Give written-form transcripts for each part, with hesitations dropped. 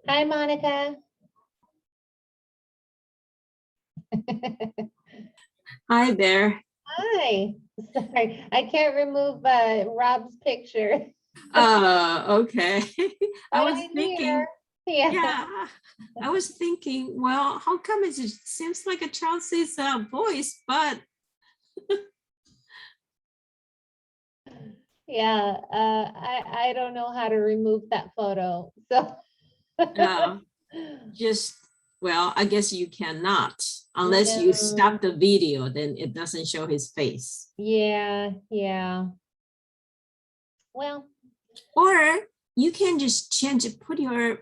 Hi, Monica. Hi there. Hi. Sorry, I can't remove Rob's picture. Okay. I But was I'm thinking, here. Yeah. yeah, I was thinking, well, how come it seems like a Chelsea's voice, but Yeah. I don't know how to remove that photo. So uh, just, well, I guess you cannot, unless you no. stop the video, then it doesn't show his face. Yeah, yeah. Well, Or you can just change it, put your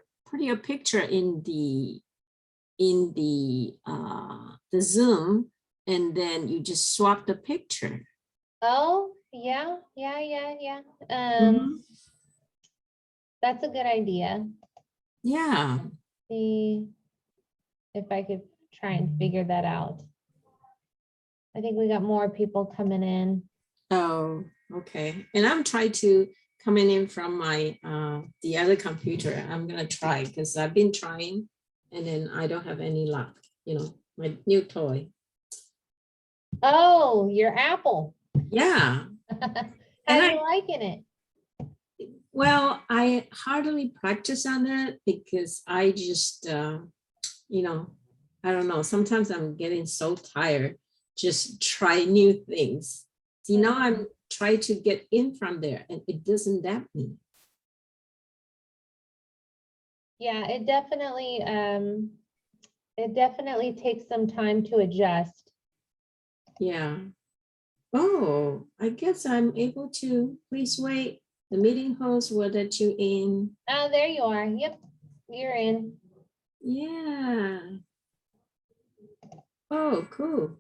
picture in the Zoom, and then you just swap the picture. oh, yeah, yeah, yeah, yeah. Mhm. That's a good idea. Yeah. See if I could try and figure that out. I think we got more people coming in. Oh, okay. And I'm trying to coming in from my the other computer. I'm gonna try because I've been trying and then I don't have any luck. My new toy. Oh, your Apple. Yeah. How And you liking it? I hardly practice on it because I just you know, I don't know. Sometimes I'm getting so tired. Just try new things. I'm trying to get in from there and it doesn't damp me. Yeah, it definitely takes some time to adjust. Yeah. Oh, I guess I'm able to. Please wait. The meeting host will let you in. Oh, there you are. Yep, you're in. Yeah. Oh, cool.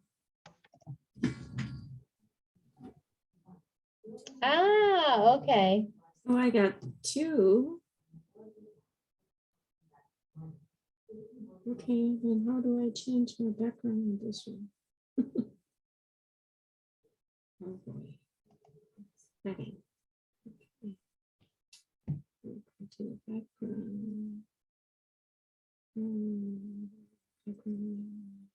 Ah, okay. So I got two. Okay, then how do I change my background in this one? Oh boy. Setting. Okay. Go to the background. Background.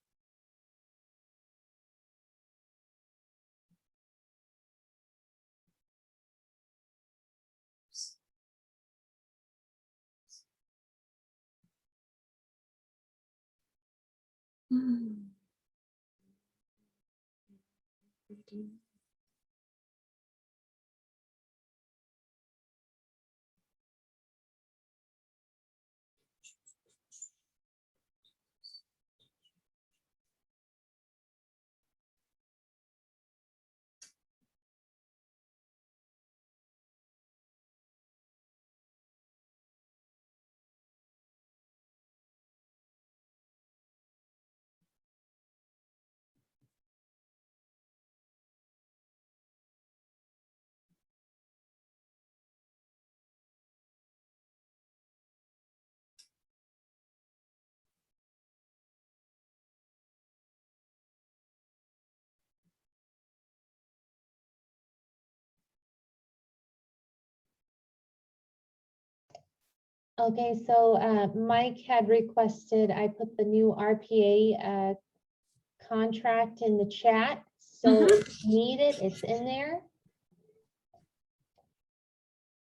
Okay, so Mike had requested I put the new RPA contract in the chat. So if you need it, it's in there.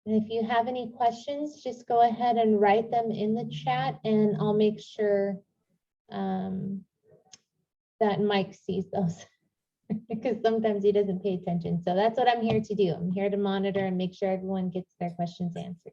And if you have any questions, just go ahead and write them in the chat and I'll make sure that Mike sees those because sometimes he doesn't pay attention. So that's what I'm here to do. I'm here to monitor and make sure everyone gets their questions answered.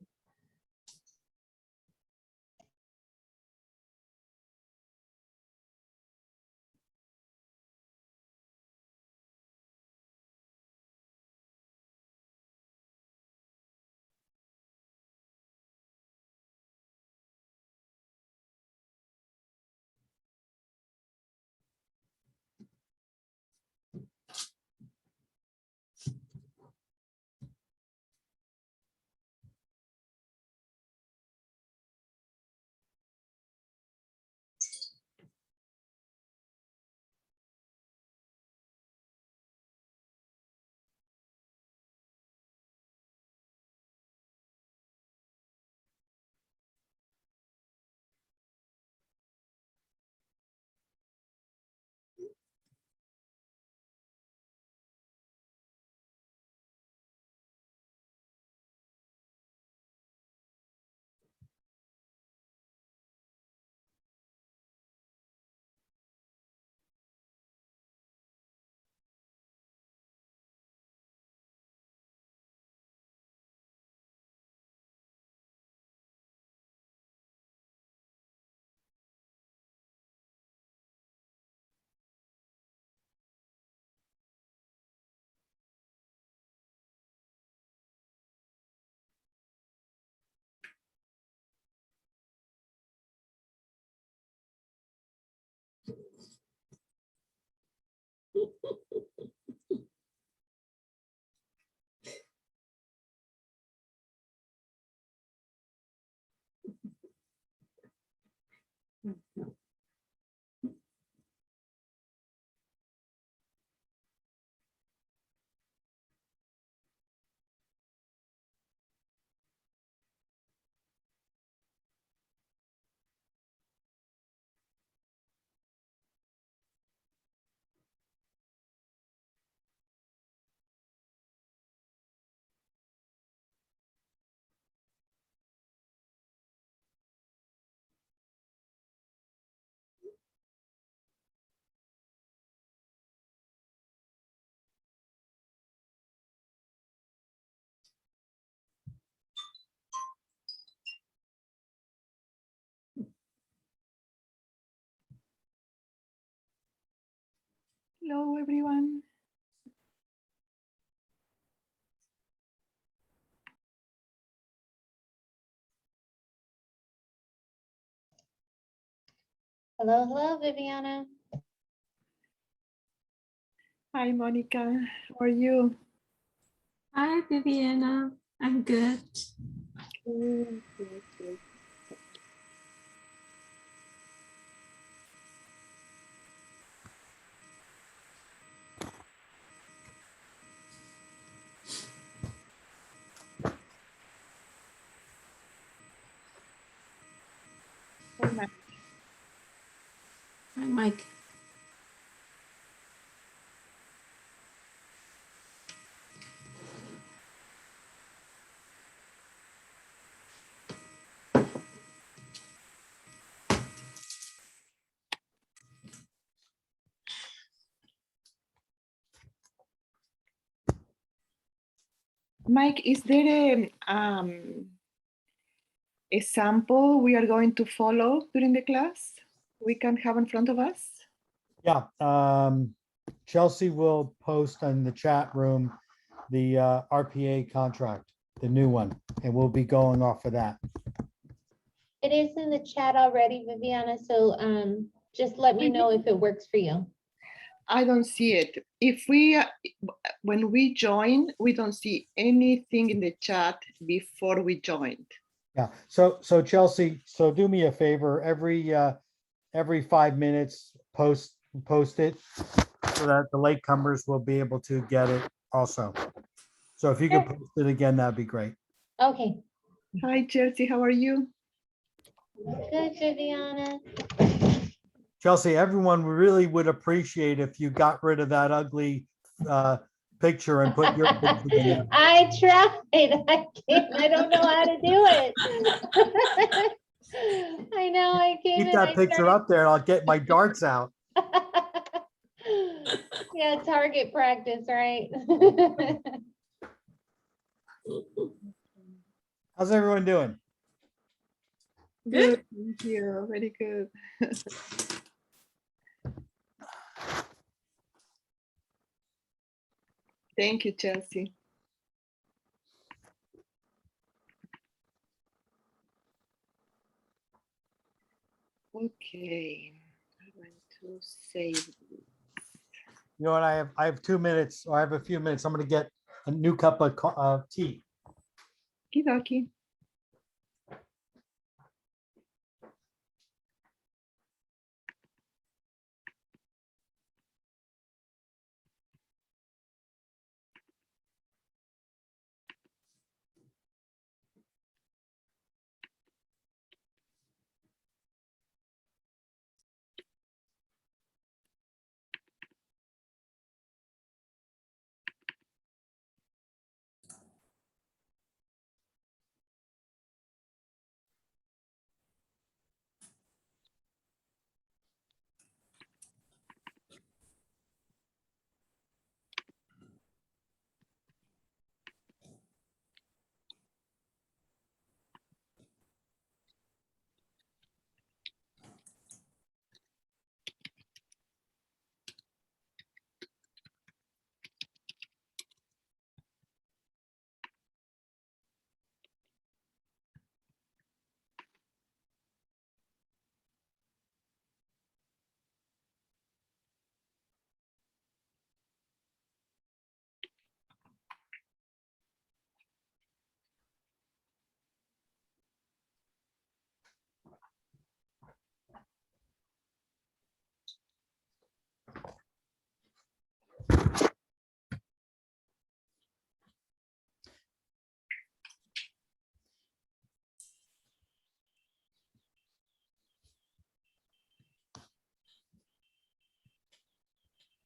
Hello, everyone. Hello, hello, Viviana. Hi, Monica. How are you? Hi, Viviana. I'm good. Good, good, good. Hi, Mike. Hi, Mike. Mike, is there a sample we are going to follow during the class we can have in front of us? Yeah, Chelsea will post in the chat room the RPA contract, the new one, and we'll be going off of that. It is in the chat already, Viviana, so just let me know if it works for you. I don't see it. If we, when we join, we don't see anything in the chat before we joined. Yeah, so Chelsea, so do me a favor, every 5 minutes, post it so that the latecomers will be able to get it also. So if you could Sure. post it again, that'd be great. Okay, Hi, Chelsea, how are you? good, Viviana. Chelsea, everyone really would appreciate if you got rid of that ugly picture and put your picture in there. I tried. I can't. I don't know how to do it. I know. I came Keep in. that picture up there and I'll get my darts out. Yeah, target practice, right? How's everyone doing? Good, thank you, very good. Thank you, Chelsea. Okay, I'm going to save. You know what? I have 2 minutes, or I have a few minutes. I'm gonna get a new cup of tea. Kidoki.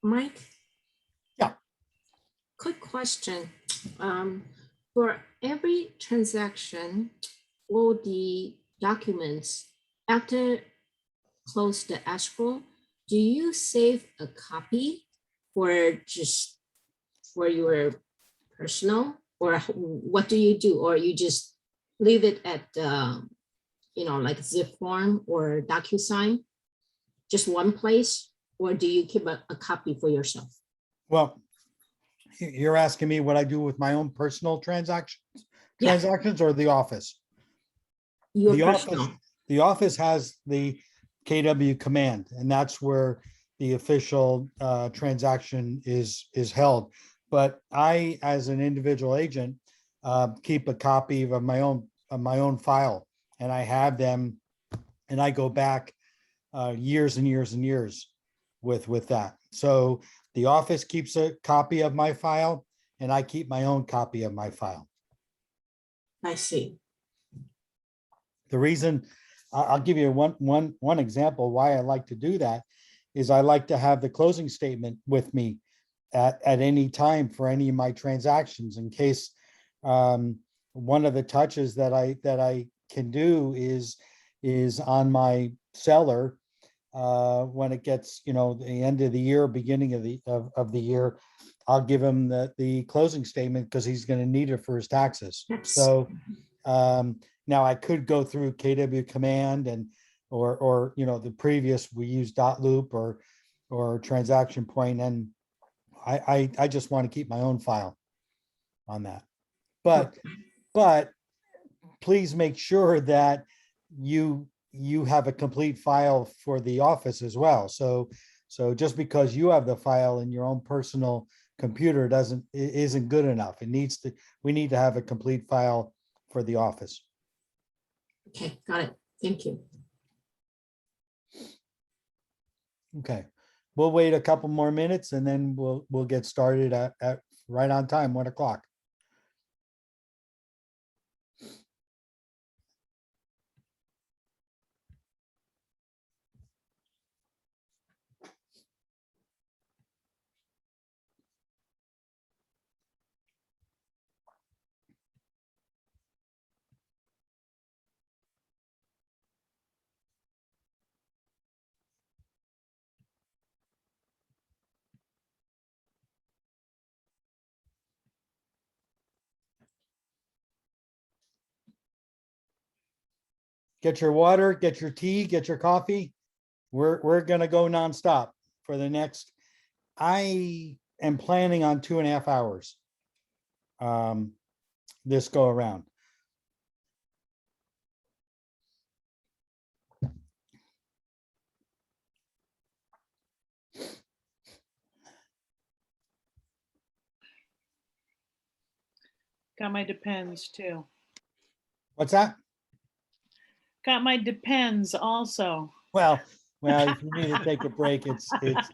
Mike? Yeah. Quick question. For every transaction, all the documents, after close the escrow, do you save a copy or just for your personal, or what do you do? Or you just leave it at, like zip form or DocuSign, just one place? Or do you keep a copy for yourself? Well, you're asking me what I do with my own personal Yeah. transactions or the office? Your The personal. office, the office has the KW command, and that's where the official transaction is held. But I, as an individual agent, keep a copy of my own file, and I have them, and I go back years and years and years with that. So the office keeps a copy of my file, and I keep my own copy of my file. I see. The reason, I'll give you one example why I like to do that is I like to have the closing statement with me at any time for any of my transactions, in case one of the touches that I can do is on my seller when it gets, the end of the year, beginning of the year, I'll give him the closing statement because he's going to need it for his taxes. Yes. So now I could go through KW command or the previous, we use .loop or transaction point, and I just want to keep my own file on that. But please make sure that you have a complete file for the office as well. So just because you have the file in your own personal computer isn't good enough. We need to have a complete file for the office. Okay, got it. Thank you. Okay, we'll wait a couple more minutes and then we'll get started at right on time, 1 o'clock. Get your water, get your tea, get your coffee. We're gonna go nonstop for the next, I am planning on 2.5 hours. This go around. Got my depends too. What's that? Got my depends also. Well, if you need to take a break, it's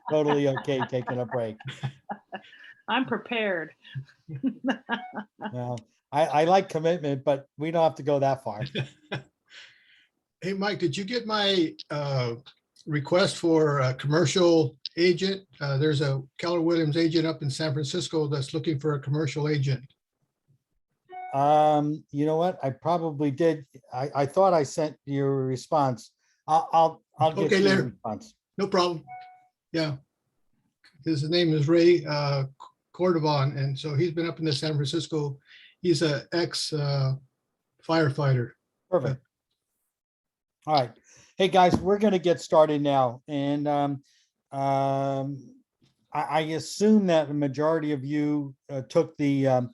totally okay taking a break. I'm prepared. Well, I like commitment, but we don't have to go that far. Hey, Mike, did you get my request for a commercial agent? There's a Keller Williams agent up in San Francisco that's looking for a commercial agent. You know what? I probably did. I thought I sent you a response. I'll get Okay, you a later. response. No problem. Yeah. His name is Ray Cordovon, and so he's been up in the San Francisco. He's an ex firefighter. Perfect. All right. Hey, guys, we're going to get started now. And I assume that the majority of you took the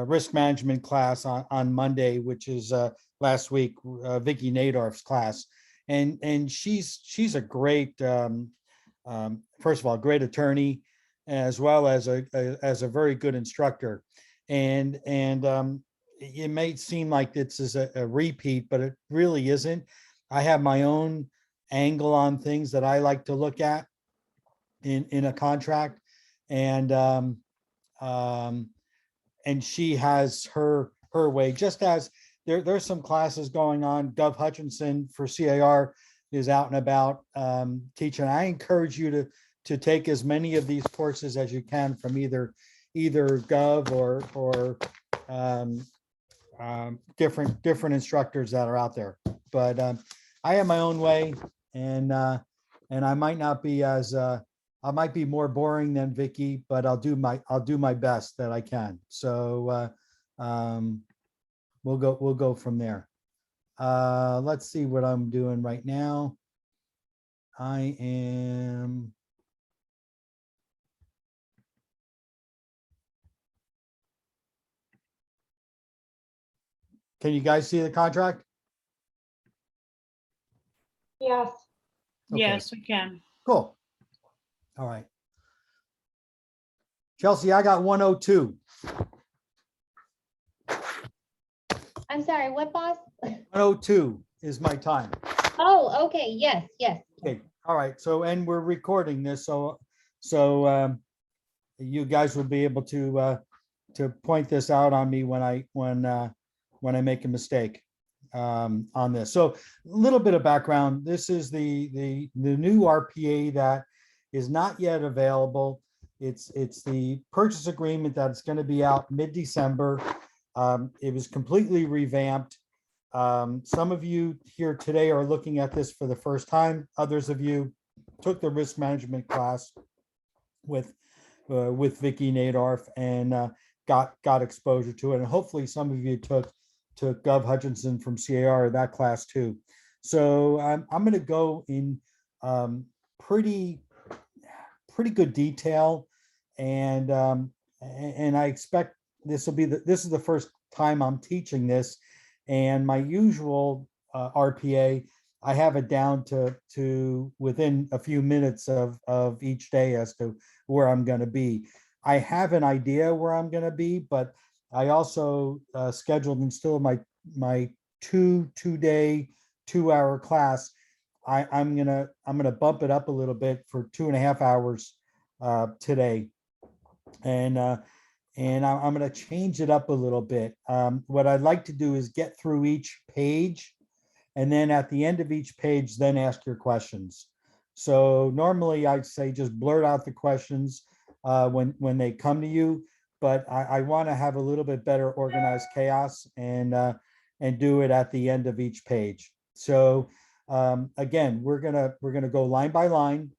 risk management class on Monday, which is last week, Vicky Nadorf's class. And she's a great, first of all, great attorney, as well as a very good instructor. And it may seem like this is a repeat, but it really isn't. I have my own angle on things that I like to look at in a contract, and she has her way. Just as there's some classes going on. Gov Hutchinson for CAR is out and about teaching. I encourage you to take as many of these courses as you can from either Gov or different instructors that are out there. But I have my own way, and I might not be as I might be more boring than Vicky, but I'll do my best that I can. So we'll go from there. Let's see what I'm doing right now. I am. Can you guys see the contract? Yes. Okay. Yes, we can. Cool. All right. Chelsea, I got 102. I'm sorry, what boss? 102 is my time. Oh, okay, yes, yes. Okay, all right. So, and we're recording this, so you guys will be able to point this out on me when I make a mistake on this. So, a little bit of background. This is the new RPA that is not yet available. It's the purchase agreement that's going to be out mid-December. It was completely revamped. Some of you here today are looking at this for the first time. Others of you took the risk management class with Vicky Nadorf and got exposure to it. And hopefully some of you took Gov Hutchinson from CAR, that class too. So I'm going to go in pretty good detail, and I expect this is the first time I'm teaching this, and my usual RPA, I have it down to within a few minutes of each day as to where I'm going to be. I have an idea where I'm going to be, but I also scheduled and still my two-day 2-hour class. I'm gonna bump it up a little bit for 2.5 hours today, and I'm gonna change it up a little bit. What I'd like to do is get through each page, and then at the end of each page, then ask your questions. So normally I'd say just blurt out the questions when they come to you, but I want to have a little bit better organized chaos and do it at the end of each page. So again, we're gonna go line by line,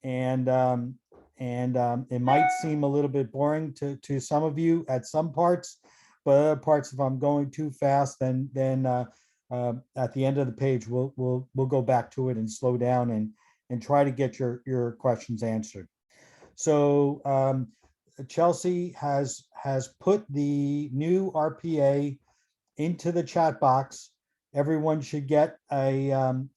and it might seem a little bit boring to some of you at some parts, but other parts, if I'm going too fast, then at the end of the page, we'll go back to it and slow down and try to get your questions answered. So Chelsea has put the new RPA into the chat box. Everyone should get a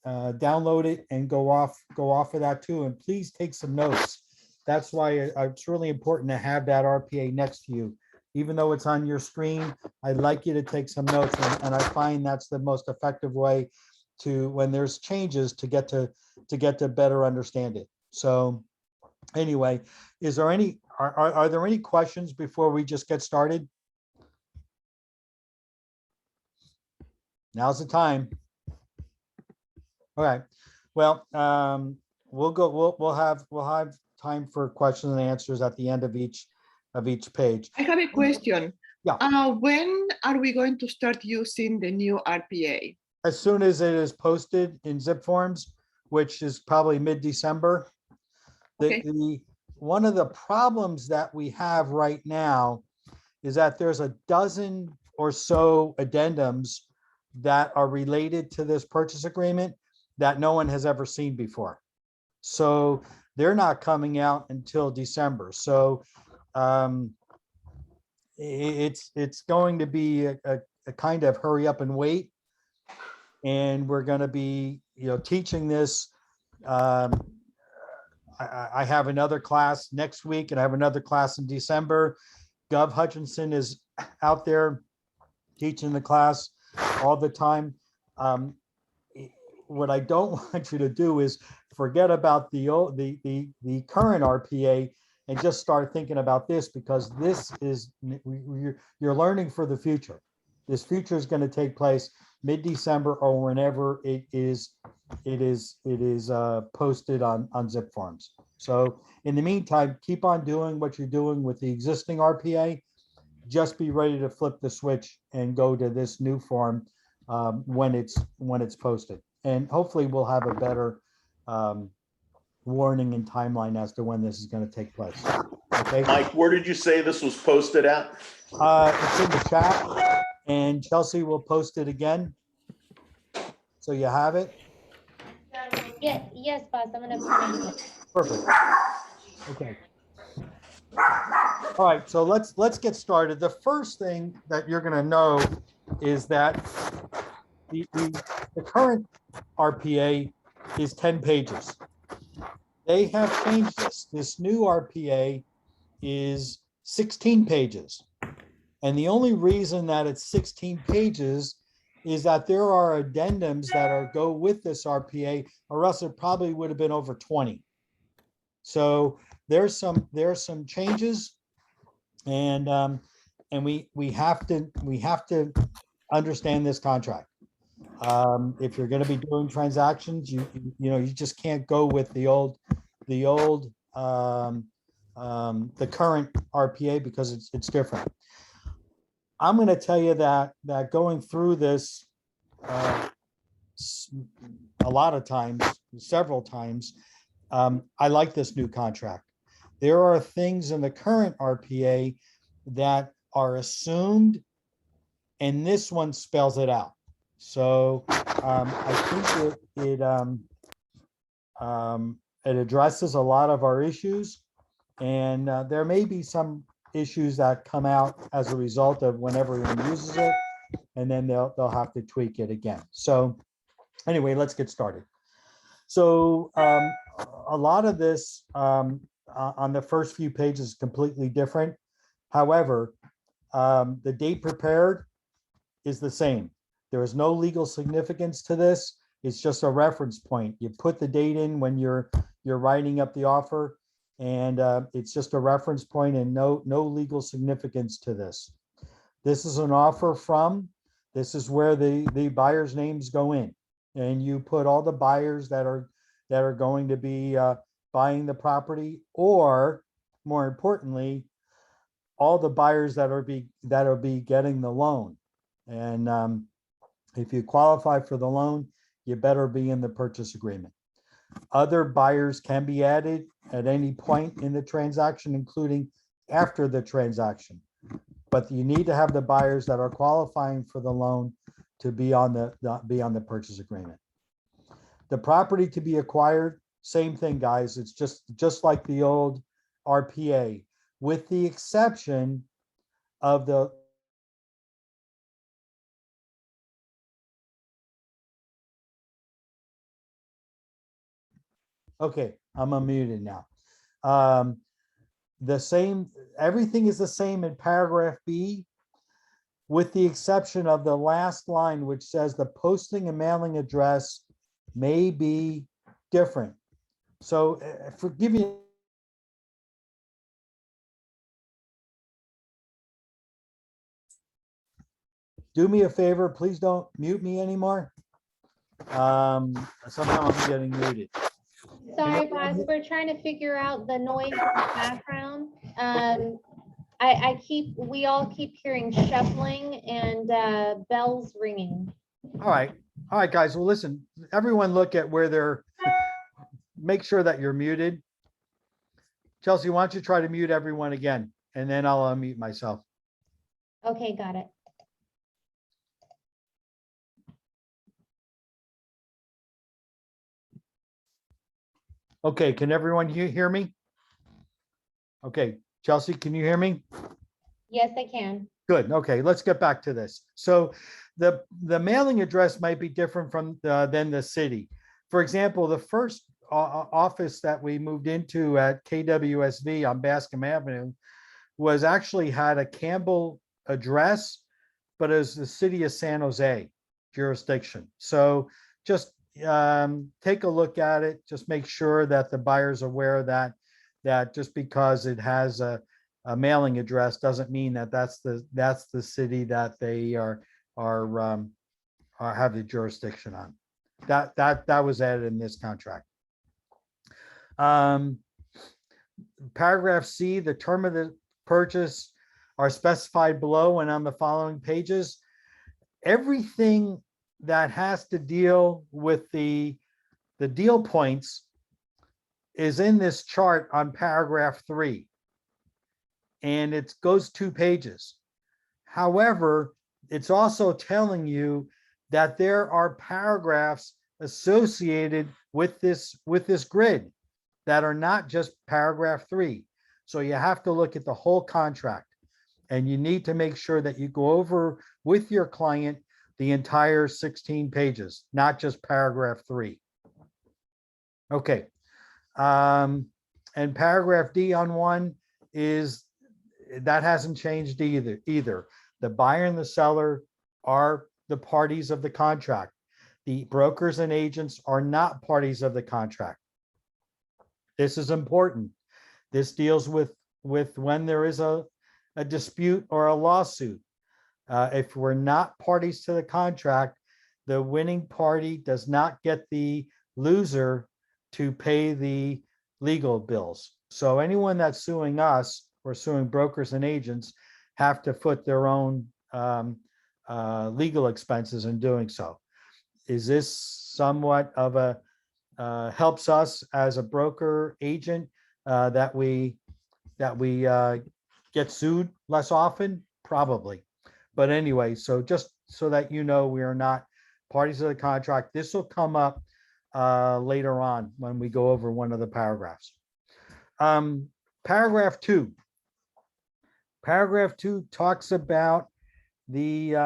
download it and go off of that too. And please take some notes. That's why it's really important to have that RPA next to you. Even though it's on your screen, I'd like you to take some notes. And I find that's the most effective way to, when there's changes, to get to better understand it. So anyway, are there any questions before we just get started? Now's the time. All right. Well, we'll have time for questions and answers at the end of each page. I have a question. Yeah. When are we going to start using the new RPA? As soon as it is posted in zip forms, which is probably mid-December. Okay. One of the problems that we have right now is that there's a dozen or so addendums that are related to this purchase agreement that no one has ever seen before. So they're not coming out until December. So it's going to be a kind of hurry up and wait. And we're going to be, teaching this. I have another class next week, and I have another class in December. Gov Hutchinson is out there teaching the class all the time. What I don't want you to do is forget about the current RPA and just start thinking about this, because this is, you're learning for the future. This future is going to take place mid-December or whenever it is it is posted on zip forms. So in the meantime, keep on doing what you're doing with the existing RPA. Just be ready to flip the switch and go to this new form when it's posted. And hopefully we'll have a better warning and timeline as to when this is going to take place. Okay. Mike, where did you say this was posted at? It's in the chat, and Chelsea will post it again. So you have it. Yeah, yes, boss, I'm gonna find it. Perfect. Okay. All right, so let's get started. The first thing that you're going to know is that the current RPA is 10 pages. They have changed this. This new RPA is 16 pages. And the only reason that it's 16 pages is that there are addendums that go with this RPA, or else it probably would have been over 20. So there's some changes, and we have to understand this contract. If you're going to be doing transactions, you just can't go with the current RPA because it's different. I'm going to tell you that going through this a lot of times, several times, I like this new contract. There are things in the current RPA that are assumed, and this one spells it out. So I think it addresses a lot of our issues, and there may be some issues that come out as a result of when everyone uses it, and then they'll have to tweak it again. So anyway, let's get started. So a lot of this on the first few pages is completely different. However, the date prepared is the same. There is no legal significance to this. It's just a reference point. You put the date in when you're writing up the offer, and it's just a reference point and no legal significance to this. This is an offer from, this is where the buyer's names go in, and you put all the buyers that are going to be buying the property, or more importantly, all the buyers that'll be getting the loan. And if you qualify for the loan, you better be in the purchase agreement. Other buyers can be added at any point in the transaction, including after the transaction. But you need to have the buyers that are qualifying for the loan to be on the purchase agreement. The property to be acquired, same thing, guys. It's just like the old RPA, with the exception of the okay, I'm unmuted now. Everything is the same in paragraph B, with the exception of the last line, which says the posting and mailing address may be different. So forgive me. Do me a favor, please don't mute me anymore. Somehow I'm getting muted. Sorry, boss, we're trying to figure out the noise in the background. We all keep hearing shuffling and bells ringing. All right, guys. Well, listen, everyone look at where they're, make sure that you're muted. Chelsea, why don't you try to mute everyone again, and then I'll unmute myself. Okay, got it. Okay, can everyone hear me? Okay, Chelsea, can you hear me? Yes, I can. Good. Okay, let's get back to this. So the mailing address might be different from than the city. For example, the first office that we moved into at KWSV on Bascom Avenue was actually had a Campbell address, but as the city of San Jose jurisdiction. So just take a look at it. Just make sure that the buyer's aware that just because it has a mailing address doesn't mean that that's the city that they are have the jurisdiction on. that was added in this contract. Paragraph C, the term of the purchase are specified below and on the following pages. Everything that has to deal with the deal points is in this chart on paragraph 3. And it goes 2 pages. However, it's also telling you that there are paragraphs associated with this grid that are not just paragraph 3. So you have to look at the whole contract, and you need to make sure that you go over with your client the entire 16 pages, not just paragraph 3. Okay. And paragraph D on 1 is, that hasn't changed either. The buyer and the seller are the parties of the contract. The brokers and agents are not parties of the contract. This is important. This deals with when there is a dispute or a lawsuit. If we're not parties to the contract, the winning party does not get the loser to pay the legal bills. So anyone that's suing us or suing brokers and agents have to foot their own legal expenses in doing so. Is this somewhat of a helps us as a broker agent that we get sued less often? Probably. But anyway, so just so that you know, we are not parties to the contract. This will come up later on when we go over one of the paragraphs. Paragraph 2. Paragraph 2 talks about the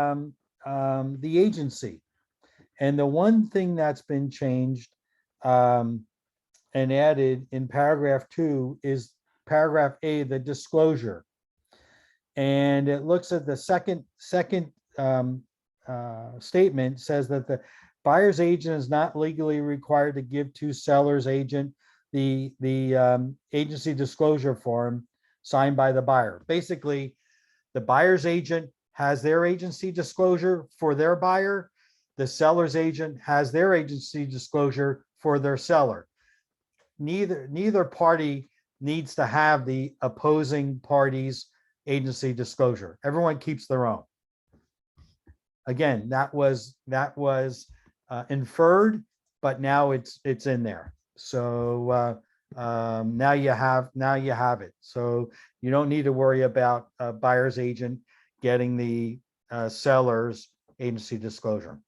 agency. And the one thing that's been changed and added in paragraph 2 is paragraph A, the disclosure. And it looks at the second statement, says that the buyer's agent is not legally required to give to seller's agent the agency disclosure form signed by the buyer. Basically, the buyer's agent has their agency disclosure for their buyer. The seller's agent has their agency disclosure for their seller. Neither party needs to have the opposing party's agency disclosure. Everyone keeps their own. Again, that was inferred, but now it's in there. So now you have it. So you don't need to worry about a buyer's agent getting the seller's agency disclosure.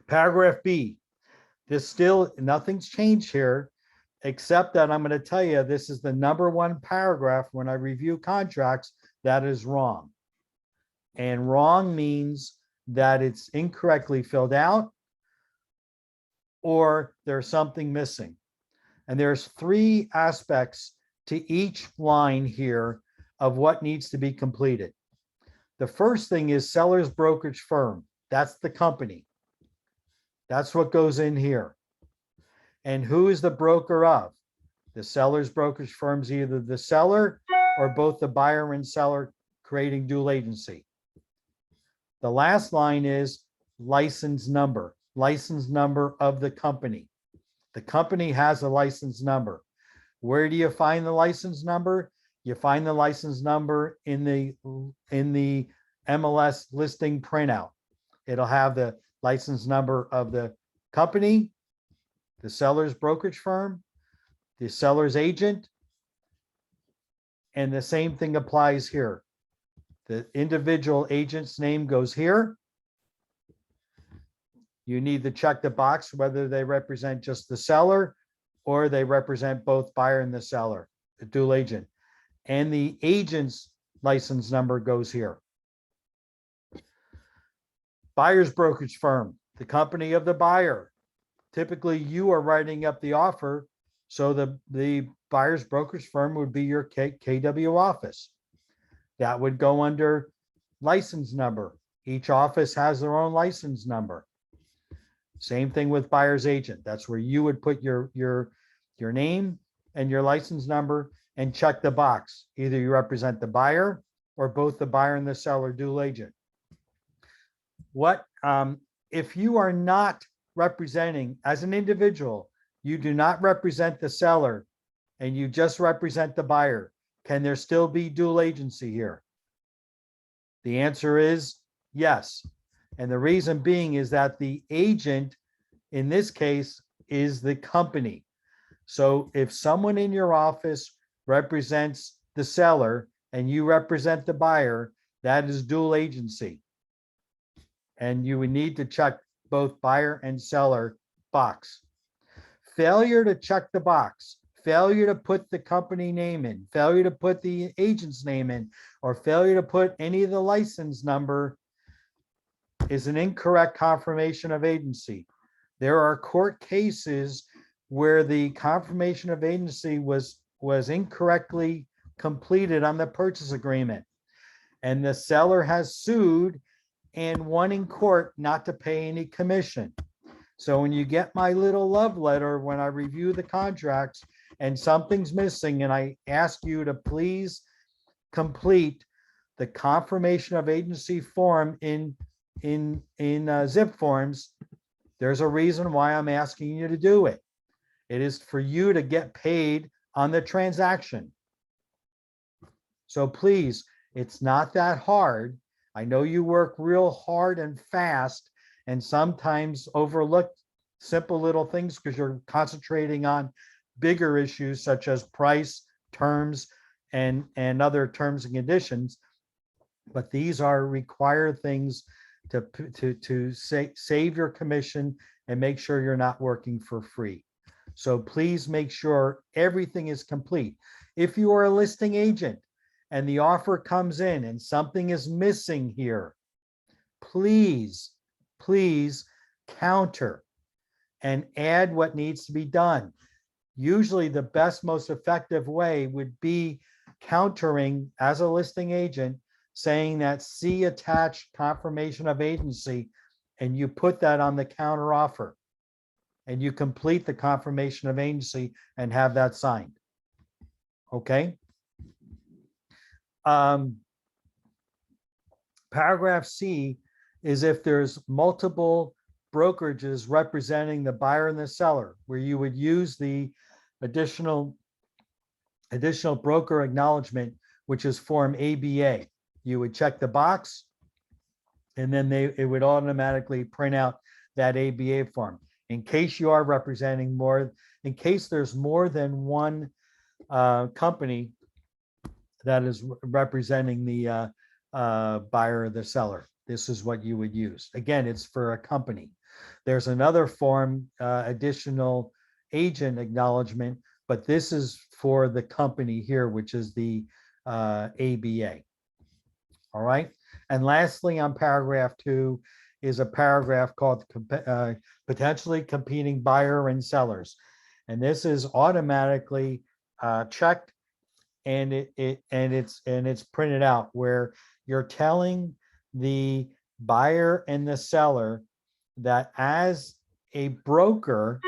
Paragraph B, this still, nothing's changed here, except that I'm going to tell you, this is the #1 paragraph when I review contracts that is wrong. And wrong means that it's incorrectly filled out or there's something missing. And there's 3 aspects to each line here of what needs to be completed. The first thing is seller's brokerage firm. That's the company. That's what goes in here. And who is the broker of? The seller's brokerage firm's either the seller or both the buyer and seller creating dual agency. The last line is license number of the company. The company has a license number. Where do you find the license number? You find the license number in the MLS listing printout. It'll have the license number of the company, the seller's brokerage firm, the seller's agent, and the same thing applies here. The individual agent's name goes here. You need to check the box whether they represent just the seller or they represent both buyer and the seller, the dual agent. And the agent's license number goes here. Buyer's brokerage firm, the company of the buyer. Typically, you are writing up the offer, so the buyer's brokerage firm would be your KW office. That would go under license number. Each office has their own license number. Same thing with buyer's agent. That's where you would put your name and your license number and check the box. Either you represent the buyer or both the buyer and the seller dual agent. What if you are not representing, as an individual, you do not represent the seller and you just represent the buyer, can there still be dual agency here? The answer is yes. And the reason being is that the agent in this case is the company. So if someone in your office represents the seller and you represent the buyer, that is dual agency. And you would need to check both buyer and seller box. Failure to check the box, failure to put the company name in, failure to put the agent's name in, or failure to put any of the license number is an incorrect confirmation of agency. There are court cases where the confirmation of agency was incorrectly completed on the purchase agreement. And the seller has sued and won in court not to pay any commission. So when you get my little love letter, when I review the contracts and something's missing, and I ask you to please complete the confirmation of agency form in zip forms, there's a reason why I'm asking you to do it. It is for you to get paid on the transaction. So please, it's not that hard. I know you work real hard and fast and sometimes overlook simple little things because you're concentrating on bigger issues such as price, terms, and other terms and conditions. But these are required things to save your commission and make sure you're not working for free. So please make sure everything is complete. If you are a listing agent and the offer comes in and something is missing here, please counter and add what needs to be done. Usually the best, most effective way would be countering as a listing agent, saying that see attached confirmation of agency, and you put that on the counter offer and you complete the confirmation of agency and have that signed. Okay. Paragraph C is if there's multiple brokerages representing the buyer and the seller, where you would use the additional broker acknowledgement, which is form ABA. You would check the box and then it would automatically print out that ABA form. In case you are representing in case there's more than one company that is representing the buyer or the seller, this is what you would use. Again, it's for a company. There's another form, additional agent acknowledgement, but this is for the company here, which is the ABA. All right. And lastly, on paragraph 2 is a paragraph called potentially competing buyer and sellers. And this is automatically checked and it's printed out, where you're telling the buyer and the seller that as a broker,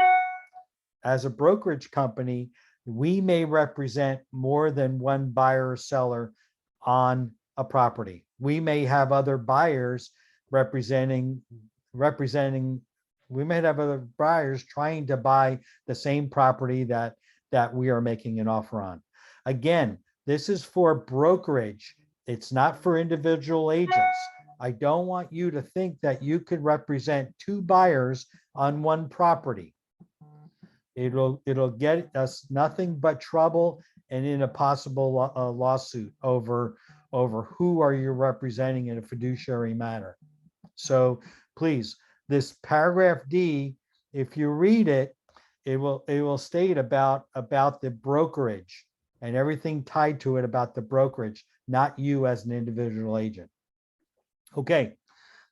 as a brokerage company, we may represent more than one buyer or seller on a property. We may have other buyers representing, we may have other buyers trying to buy the same property that we are making an offer on. Again, this is for brokerage. It's not for individual agents. I don't want you to think that you could represent two buyers on one property. It'll get us nothing but trouble and in a possible lawsuit over who are you representing in a fiduciary manner. So please, this paragraph D, if you read it, it will state about the brokerage and everything tied to it about the brokerage, not you as an individual agent. Okay,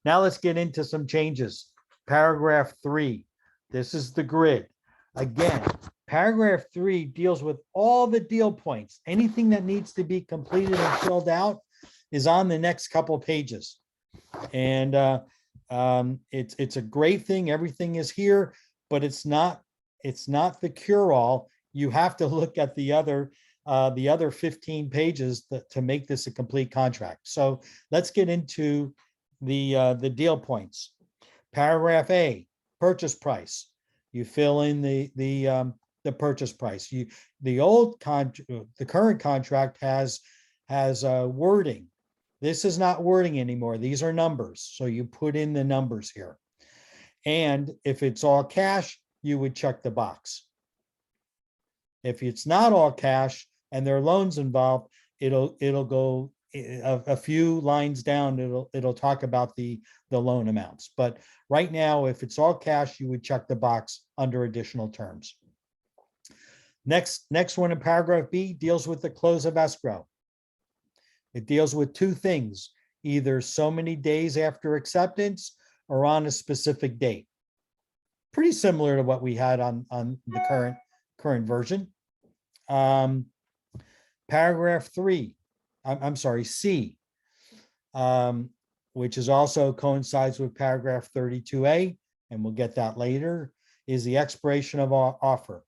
now let's get into some changes. Paragraph 3, this is the grid. Again, paragraph 3 deals with all the deal points. Anything that needs to be completed and filled out is on the next couple pages. And it's a great thing. Everything is here, but it's not the cure-all. You have to look at the other 15 pages to make this a complete contract. So let's get into the deal points. Paragraph A, purchase price. You fill in the purchase price. The current contract has wording. This is not wording anymore. These are numbers. So you put in the numbers here. And if it's all cash, you would check the box. If it's not all cash and there are loans involved, it'll go a few lines down. It'll talk about the loan amounts. But right now, if it's all cash, you would check the box under additional terms. Next one in paragraph B deals with the close of escrow. It deals with two things, either so many days after acceptance or on a specific date. Pretty similar to what we had on the current version. Paragraph 3, I'm sorry, C, which is also coincides with paragraph 32A, and we'll get that later, is the expiration of offer.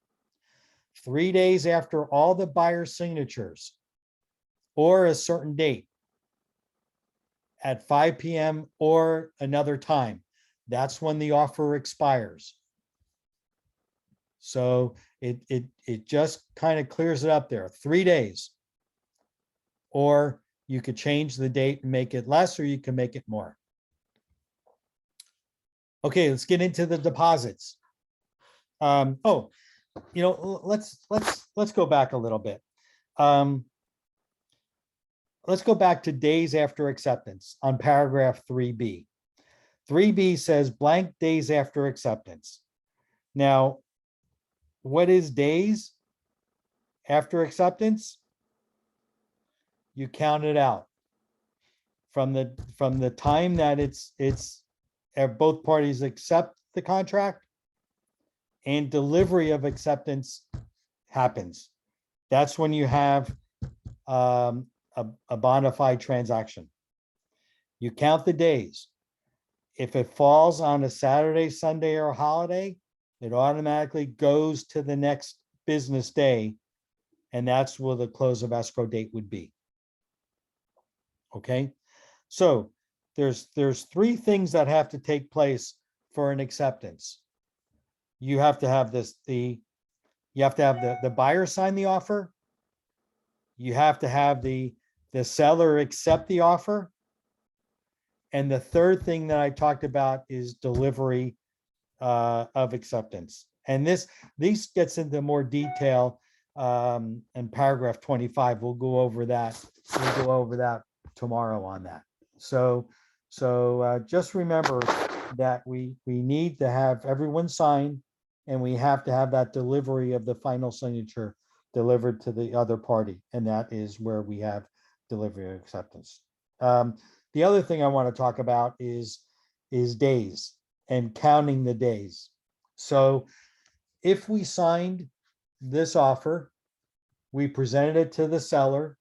3 days after all the buyer's signatures or a certain date at 5 p.m. or another time. That's when the offer expires. So it just kind of clears it up there. 3 days. Or you could change the date and make it less, or you can make it more. Okay, let's get into the deposits. Oh, you know, let's go back a little bit. Let's go back to days after acceptance on paragraph 3B. 3B says blank days after acceptance. Now, what is days after acceptance? You count it out from the time that it's both parties accept the contract and delivery of acceptance happens. That's when you have a bona fide transaction. You count the days. If it falls on a Saturday, Sunday, or holiday, it automatically goes to the next business day, and that's where the close of escrow date would be. Okay, so there's 3 things that have to take place for an acceptance. You have to have the buyer sign the offer. You have to have the seller accept the offer. And the third thing that I talked about is delivery of acceptance. And this gets into more detail in paragraph 25. We'll go over that. We'll go over that tomorrow on that. So just remember that we need to have everyone sign, and we have to have that delivery of the final signature delivered to the other party. And that is where we have delivery of acceptance. The other thing I want to talk about is days and counting the days. So if we signed this offer, we presented it to the seller,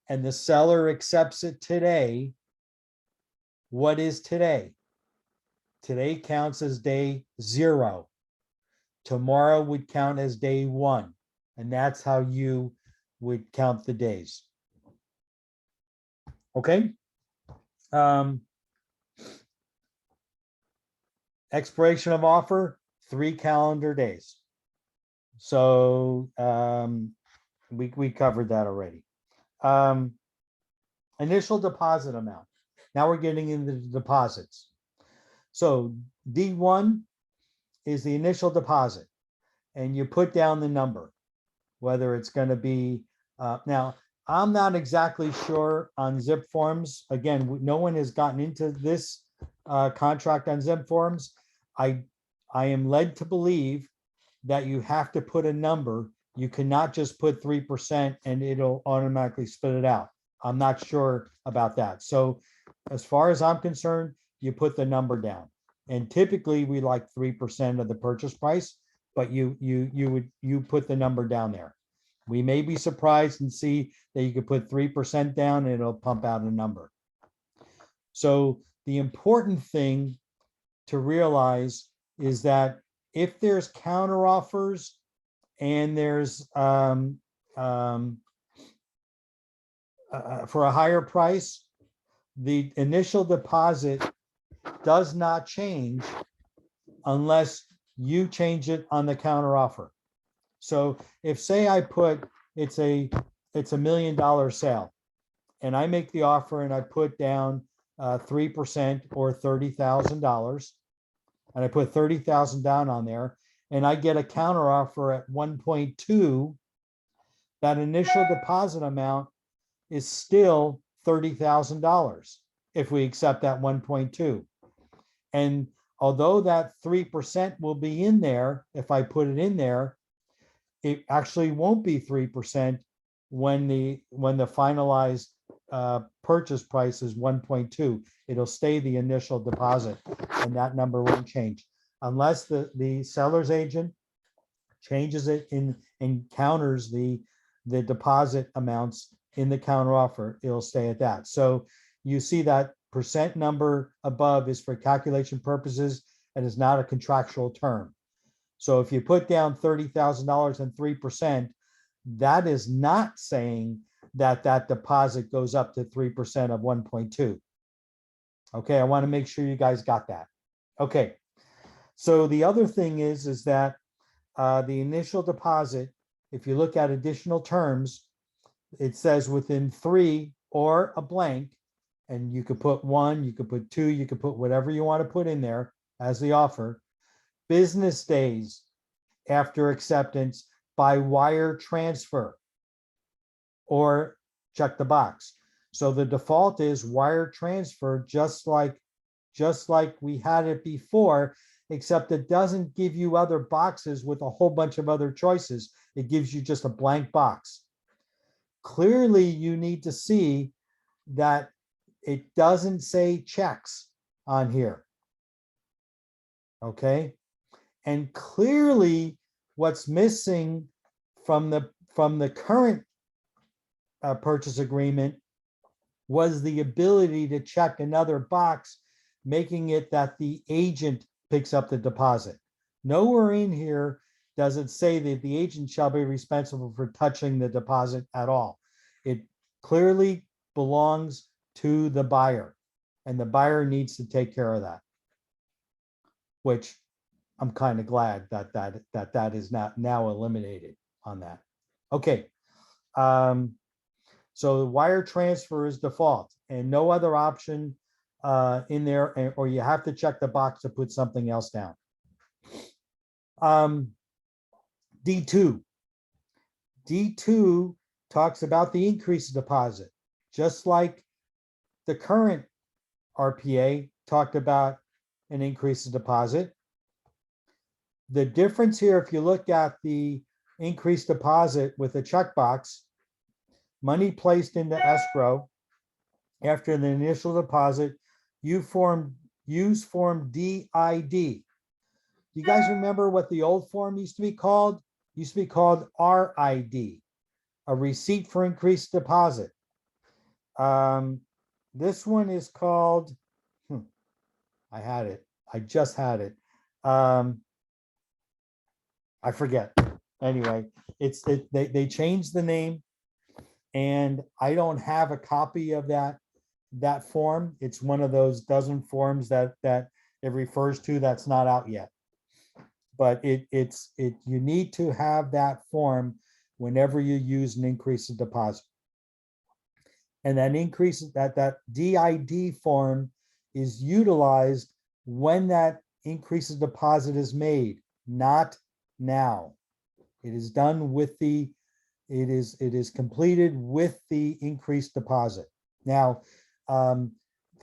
and the seller accepts it today, what is today? Today counts as day 0. Tomorrow would count as day 1. And that's how you would count the days. Okay. Expiration of offer, 3 calendar days. So we covered that already. Initial deposit amount. Now we're getting into the deposits. So D1 is the initial deposit, and you put down the number, whether it's going to be, now I'm not exactly sure on zip forms. Again, no one has gotten into this contract on zip forms. I am led to believe that you have to put a number. You cannot just put 3% and it'll automatically spit it out. I'm not sure about that. So as far as I'm concerned, you put the number down. And typically we like 3% of the purchase price, but you put the number down there. We may be surprised and see that you could put 3% down and it'll pump out a number. So the important thing to realize is that if there's counter offers and there's for a higher price, the initial deposit does not change unless you change it on the counter offer. So if, say I put, it's a $1 million sale, and I make the offer and I put down 3% or $30,000, and I put 30,000 down on there, and I get a counter offer at 1.2, that initial deposit amount is still $30,000 if we accept that 1.2. And although that 3% will be in there, if I put it in there, it actually won't be 3% when the finalized purchase price is 1.2. It'll stay the initial deposit, and that number won't change unless the seller's agent changes it and counters the deposit amounts in the counter offer. It'll stay at that. So you see that percent number above is for calculation purposes and is not a contractual term. So if you put down $30,000 and 3%, that is not saying that that deposit goes up to 3% of 1.2. Okay, I want to make sure you guys got that. Okay, so the other thing is that the initial deposit, if you look at additional terms, it says within 3 or a blank, and you could put 1, you could put 2, you could put whatever you want to put in there as the offer, business days after acceptance by wire transfer, or check the box. So the default is wire transfer, just like we had it before, except it doesn't give you other boxes with a whole bunch of other choices. It gives you just a blank box. Clearly, you need to see that it doesn't say checks on here. Okay. And clearly what's missing from the current purchase agreement was the ability to check another box, making it that the agent picks up the deposit. Nowhere in here does it say that the agent shall be responsible for touching the deposit at all. It clearly belongs to the buyer, and the buyer needs to take care of that, which I'm kind of glad that is not now eliminated on that. Okay. So the wire transfer is default and no other option in there, or you have to check the box to put something else down. D2 talks about the increased deposit, just like the current RPA talked about an increased deposit. The difference here, if you look at the increased deposit with a checkbox, money placed into escrow after the initial deposit, use form DID. You guys remember what the old form used to be called? It used to be called RID, a receipt for increased deposit. This one is called, I had it. I just had it. I forget. Anyway, they changed the name, and I don't have a copy of that form. It's one of those dozen forms that it refers to that's not out yet. But you need to have that form whenever you use an increase of deposit. And that that DID form is utilized when that increase of deposit is made, not now. It is done with it is completed with the increased deposit. Now, the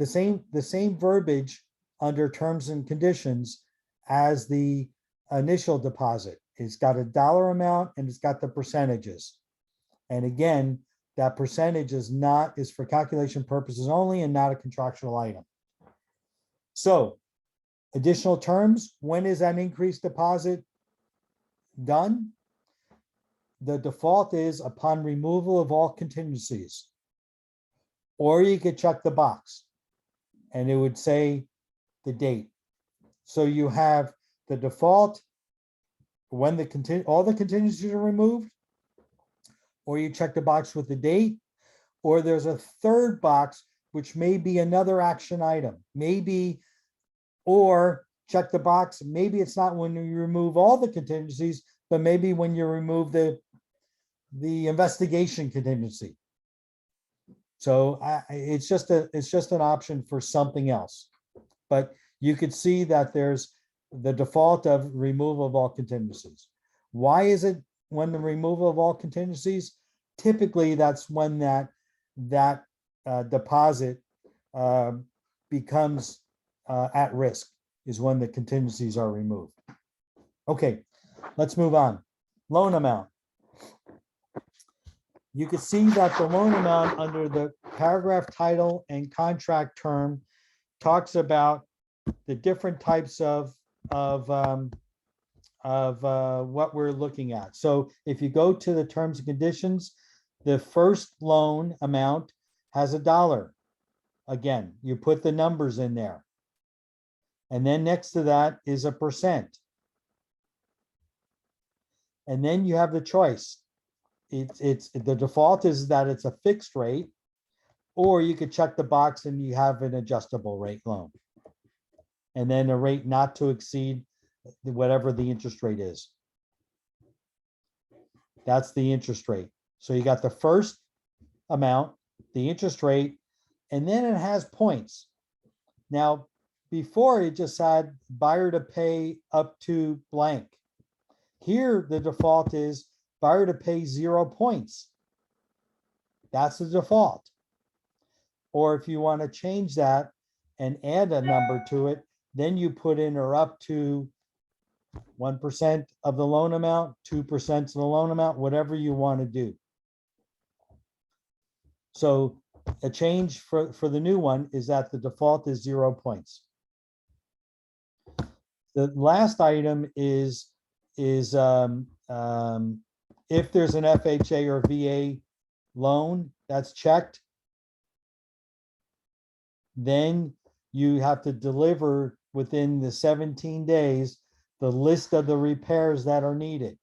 same verbiage under terms and conditions as the initial deposit. It's got a dollar amount and it's got the percentages. And again, that percentage is for calculation purposes only and not a contractual item. So additional terms, when is that increased deposit done? The default is upon removal of all contingencies. Or you could check the box and it would say the date. So you have the default when all the contingencies are removed, or you check the box with the date, or there's a third box, which may be another action item, maybe, or check the box. Maybe it's not when you remove all the contingencies, but maybe when you remove the investigation contingency. So it's just an option for something else. But you could see that there's the default of removal of all contingencies. Why is it when the removal of all contingencies? Typically, that's when that deposit becomes at risk, is when the contingencies are removed. Okay, let's move on. Loan amount. You can see that the loan amount under the paragraph title and contract term talks about the different types of what we're looking at. So if you go to the terms and conditions, the first loan amount has $1. Again, you put the numbers in there. And then next to that is a percent. And then you have the choice. It's the default is that it's a fixed rate, or you could check the box and you have an adjustable rate loan. And then a rate not to exceed whatever the interest rate is. That's the interest rate. So you got the first amount, the interest rate, and then it has points. Now, before it just had buyer to pay up to blank. Here, the default is buyer to pay 0 points. That's the default. Or if you want to change that and add a number to it, then you put in or up to 1% of the loan amount, 2% of the loan amount, whatever you want to do. So a change for the new one is that the default is 0 points. The last item is if there's an FHA or VA loan that's checked, then you have to deliver within the 17 days the list of the repairs that are needed.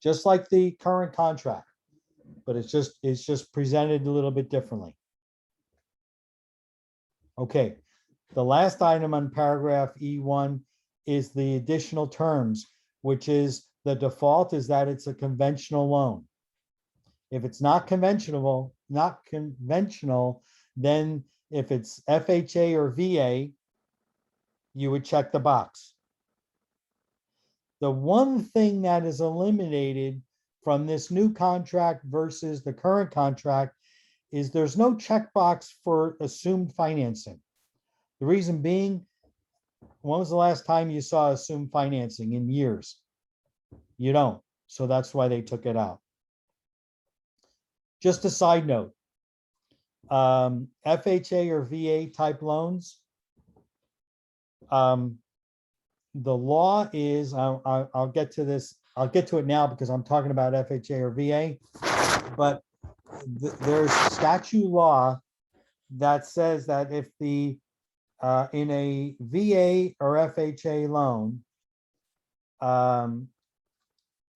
Just like the current contract, but it's just presented a little bit differently. Okay, the last item on paragraph E1 is the additional terms, which is the default is that it's a conventional loan. If it's not conventional, then if it's FHA or VA, you would check the box. The one thing that is eliminated from this new contract versus the current contract is there's no checkbox for assumed financing. The reason being, when was the last time you saw assumed financing in years? You don't. So that's why they took it out. Just a side note, FHA or VA type loans, the law is, I'll get to this, I'll get to it now because I'm talking about FHA or VA, but there's statute law that says that if the in a VA or FHA loan,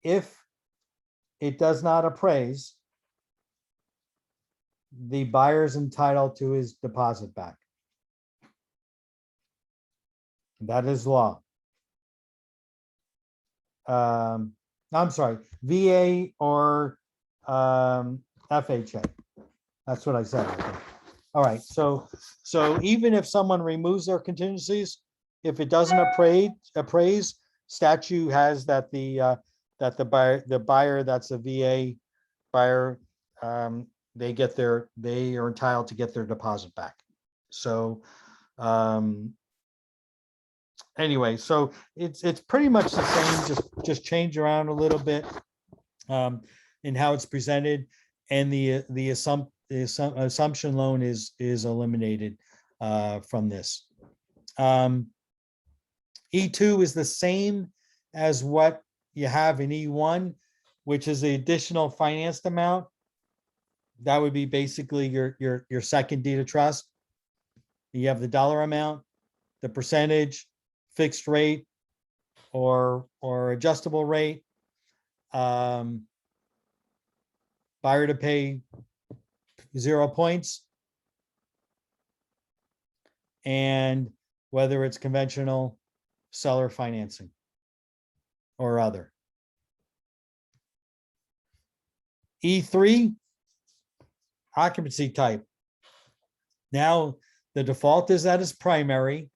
if it does not appraise, the buyer's entitled to his deposit back. That is law. I'm sorry, VA or FHA. That's what I said. I think. All right, so even if someone removes their contingencies, if it doesn't appraise, statute has that the buyer that's a VA buyer, they are entitled to get their deposit back. So anyway, so it's pretty much the same, just change around a little bit in how it's presented, and the assumption loan is eliminated from this. E2 is the same as what you have in E1, which is the additional financed amount. That would be basically your second deed of trust. You have the dollar amount, the percentage, fixed rate, or adjustable rate. Buyer to pay 0 points. And whether it's conventional seller financing or other. E3, occupancy type. Now, the default is that it's primary,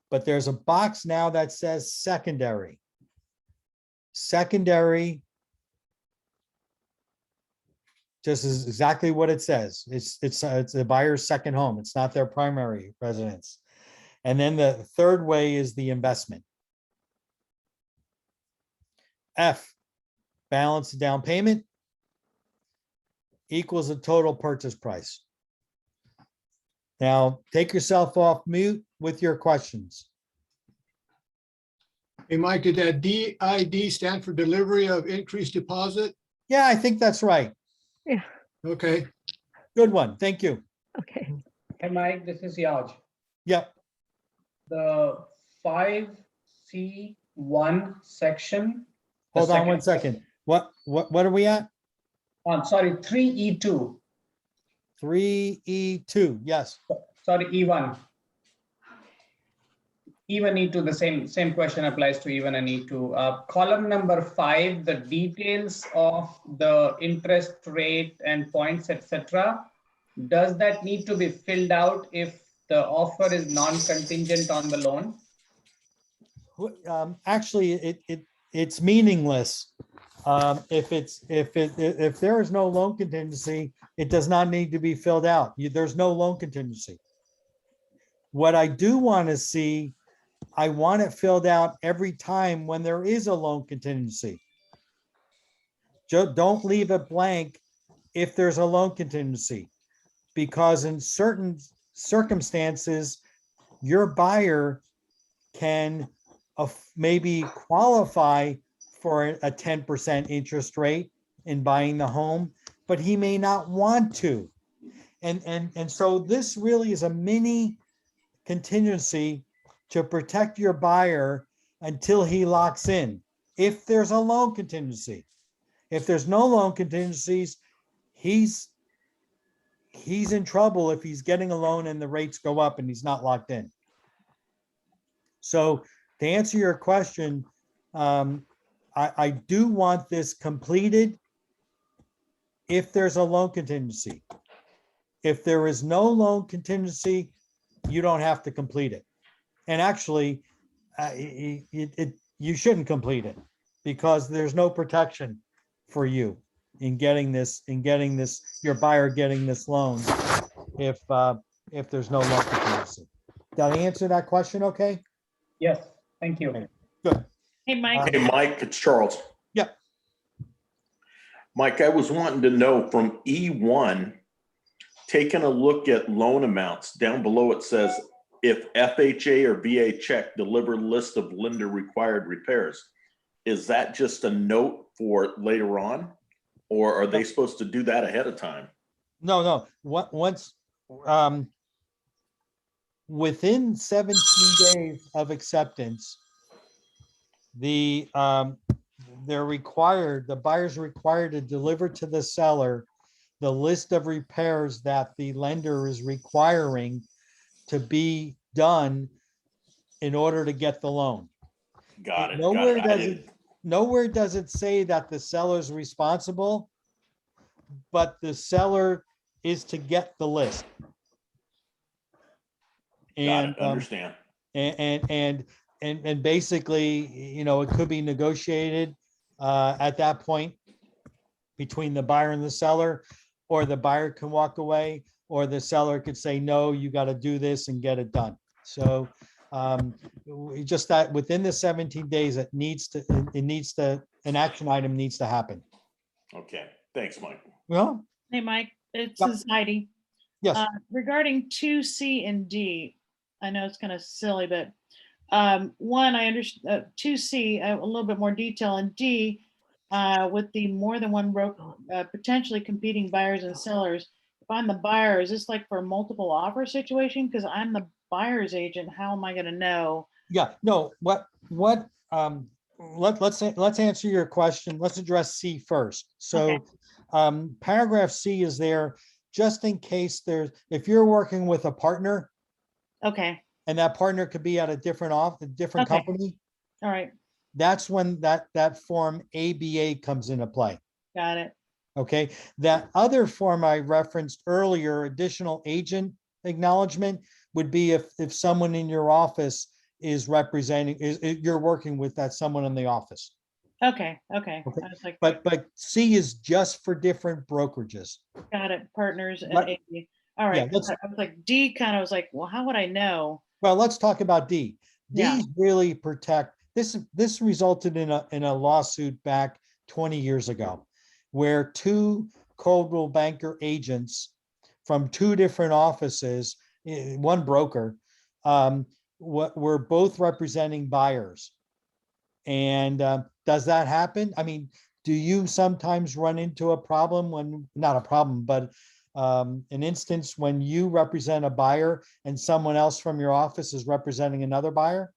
but there's a box now that says secondary. Secondary just is exactly what it says. It's the buyer's second home. It's not their primary residence. And then the third way is the investment. F, balance down payment equals the total purchase price. Now, take yourself off mute with your questions. Hey, Mike, did that DID stand for delivery of increased deposit? Yeah, I think that's right. Okay, Good one. Thank you. Okay. Hey, Mike, this is Yaj. Yep. The 5C1 section. the Hold on one second- second. What are we at? Sorry, 3E2. 3E2. Yes. Sorry, E1. E1, E2, the same question applies to E1 and E2. Column number 5, the details of the interest rate and points, etc. Does that need to be filled out if the offer is non-contingent on the loan? Actually, it's meaningless. If there is no loan contingency, it does not need to be filled out. There's no loan contingency. What I do want to see, I want it filled out every time when there is a loan contingency. Don't leave it blank if there's a loan contingency, because in certain circumstances, your buyer can maybe qualify for a 10% interest rate in buying the home, but he may not want to. And so this really is a mini contingency to protect your buyer until he locks in. If there's a loan contingency, if there's no loan contingencies, he's in trouble if he's getting a loan and the rates go up and he's not locked in. So to answer your question, I do want this completed if there's a loan contingency. If there is no loan contingency, you don't have to complete it. And actually, you shouldn't complete it because there's no protection for you in getting this, your buyer getting this loan if there's no loan contingency. Did I answer that question okay? Yes, thank you. Okay. Good. Hey, Mike. Hey, Mike, it's Charles. Yep. Mike, I was wanting to know from E1, taking a look at loan amounts, down below it says, if FHA or VA check deliver list of lender required repairs. Is that just a note for later on? Or are they supposed to do that ahead of time? No. Once, within 17 days of acceptance, the buyer's required to deliver to the seller the list of repairs that the lender is requiring to be done in order to get the loan. Got it. Nowhere does it say that the seller's responsible, but the seller is to get the list. Got it. Understand. And basically, it could be negotiated at that point between the buyer and the seller, or the buyer can walk away, or the seller could say, no, you got to do this and get it done. So just that within the 17 days, an action item needs to happen. Okay. Thanks, Mike. Well, Hey, Mike, it's Yep. Heidi. yes. Regarding 2C and D, I know it's kind of silly, but one, I understand 2C, a little bit more detail, and D, with the more than one potentially competing buyers and sellers. If I'm the buyer, is this like for a multiple offer situation? Because I'm the buyer's agent. How am I going to know? Yeah, no, let's answer your question. Let's address C first. So paragraph C is there just in case if you're working with a partner, Okay. and that partner could be at a different a different Okay. company, All right, that's when that form ABA comes into play. got it. Okay, that other form I referenced earlier, additional agent acknowledgement, would be if someone in your office is representing, you're working with that someone in the office. Okay, okay. Okay, I was like, But C is just for different brokerages. got it, partners and Let- AB. All right, let's- I was like, D kind of was like, well, how would I know? Well, let's talk about D. Yeah. D's really protect, this resulted in a lawsuit back 20 years ago, where two Coldwell Banker agents from two different offices, one broker, were both representing buyers. And does that happen? I mean, do you sometimes run into a problem when, not a problem, but an instance when you represent a buyer and someone else from your office is representing another buyer?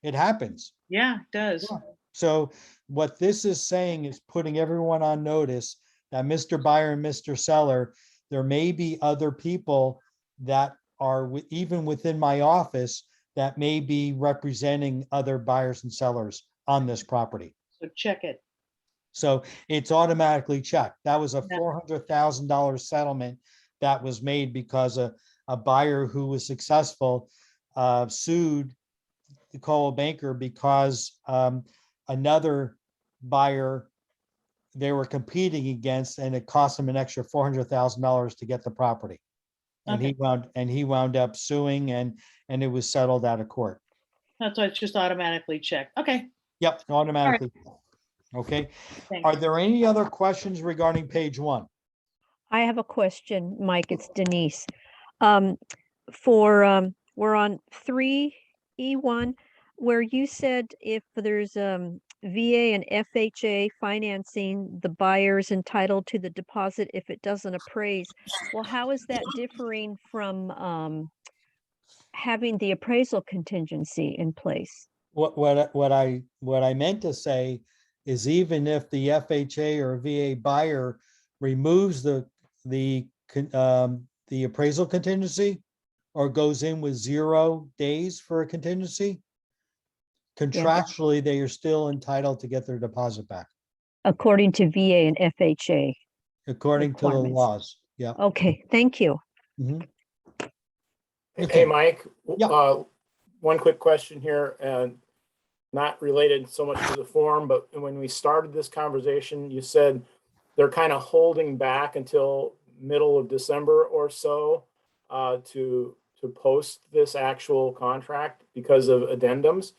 It happens. Yeah, it does. Yeah. So what this is saying is putting everyone on notice that Mr. Buyer and Mr. Seller, there may be other people that are even within my office that may be representing other buyers and sellers on this property. So check it. So it's automatically checked. That was a Yeah. $400,000 settlement that was made because a buyer who was successful sued the Coldwell Banker because another buyer they were competing against, and it cost him an extra $400,000 to get the property. And he wound up suing, and it was settled out of court. That's why it's just automatically checked. Okay, Yep, automatically. Okay. thanks. Are there any other questions regarding page 1? I have a question, Mike. It's Denise. We're on 3E1, where you said if there's VA and FHA financing, the buyer's entitled to the deposit if it doesn't appraise. Well, how is that differing from having the appraisal contingency in place? What I meant to say is, even if the FHA or VA buyer removes the appraisal contingency or goes in with 0 days for a contingency, contractually, they are still entitled to get their deposit back, According to VA and FHA. according to the Requirements. laws. Yeah. Okay, thank you. Mhm. Hey, Okay. Mike. Yeah. One quick question here, and not related so much to the form, but when we started this conversation, you said they're kind of holding back until middle of December or so to post this actual contract because of addendums.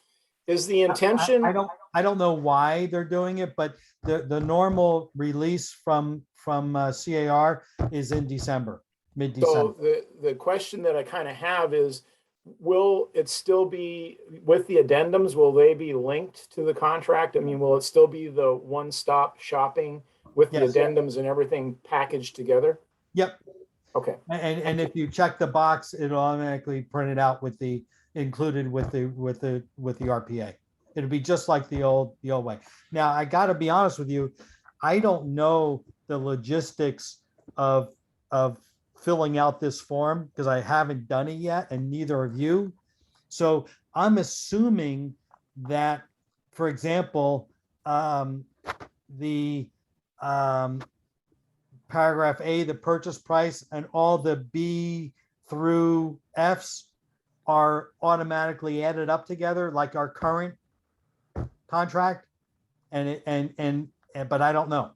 Is the intention? I don't know why they're doing it, but the normal release from CAR is in December, mid-December. So the question that I kind of have is, will it still be with the addendums? Will they be linked to the contract? I mean, will it still be the one-stop shopping with the Yes. addendums and everything packaged together? Yep. Okay. And if you check the box, it'll automatically print it out with the included with the RPA. It'll be just like the old way. Now, I got to be honest with you, I don't know the logistics of filling out this form because I haven't done it yet, and neither of you. So I'm assuming that, for example, the paragraph A, the purchase price, and all the B through Fs are automatically added up together like our current contract, but I don't know.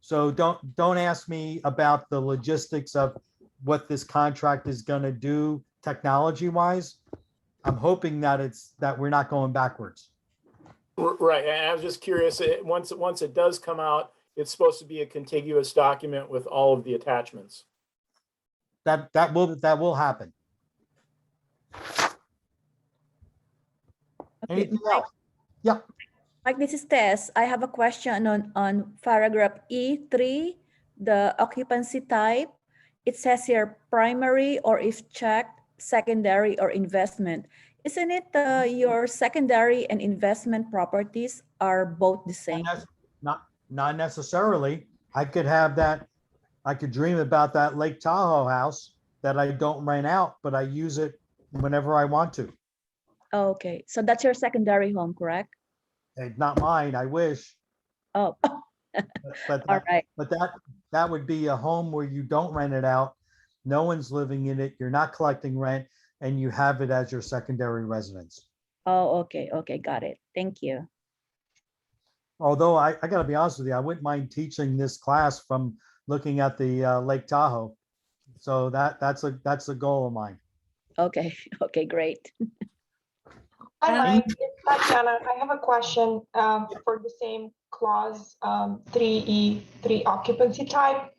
So don't ask me about the logistics of what this contract is going to do technology wise. I'm hoping that we're not going backwards. Right. And I was just curious, once it does come out, it's supposed to be a contiguous document with all of the attachments. That will happen. Okay, Anything Mike, else? Yeah. Mike, this is Tess. I have a question on paragraph E3, the occupancy type. It says here primary, or if checked, secondary or investment. Isn't it your secondary and investment properties are both the same? Not necessarily. I could have that. I could dream about that Lake Tahoe house that I don't rent out, but I use it whenever I want to. Okay, so that's your secondary home, correct? It's not mine, I wish, Oh, but all right. but that would be a home where you don't rent it out. No one's living in it. You're not collecting rent, and you have it as your secondary residence. Oh, okay, okay, got it. Thank you. Although I gotta be honest with you, I wouldn't mind teaching this class from looking at the Lake Tahoe. So that's a goal of mine. Okay, okay, great. Hi, Um, Mike. It's Tatiana. I have a question for the same clause 3E3 occupancy type.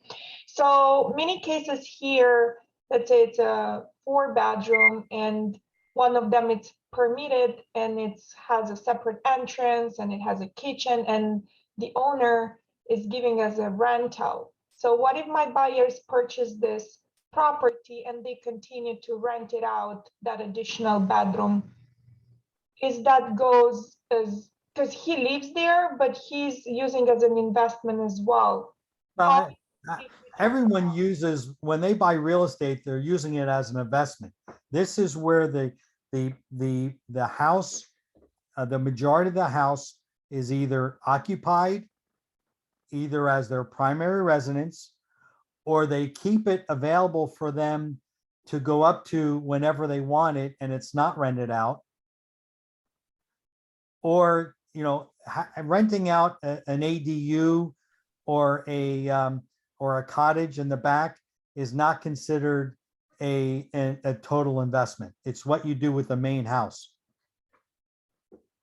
So many cases here, let's say it's a 4-bedroom and one of them it's permitted and it has a separate entrance and it has a kitchen and the owner is giving us a rental. So what if my buyers purchase this property and they continue to rent it out, that additional bedroom? Is that goes as, because he lives there, but he's using as an investment as well. Uh, Everyone uses, when they buy real estate, they're using it as an investment. This is where the house, the majority of the house is either occupied, either as their primary residence, or they keep it available for them to go up to whenever they want it and it's not rented out. Or, you know, renting out an ADU or a cottage in the back is not considered a total investment. It's what you do with the main house.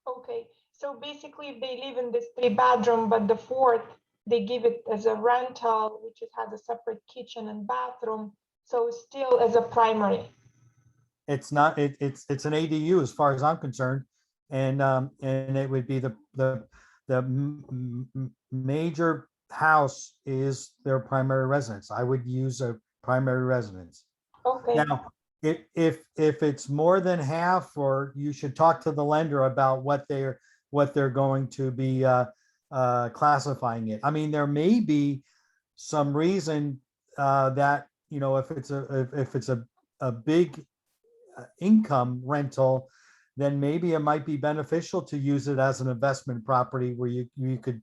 Okay, so basically if they live in this 3-bedroom, but the 4th, they give it as a rental, which it has a separate kitchen and bathroom, so still as a primary. It's not, it's an ADU as far as I'm concerned. And it would be the major house is their primary residence. I would use a primary residence. Okay, Now, if it's more than half, or you should talk to the lender about what they're going to be classifying it. I mean, there may be some reason that, you know, if it's a big income rental, then maybe it might be beneficial to use it as an investment property where you could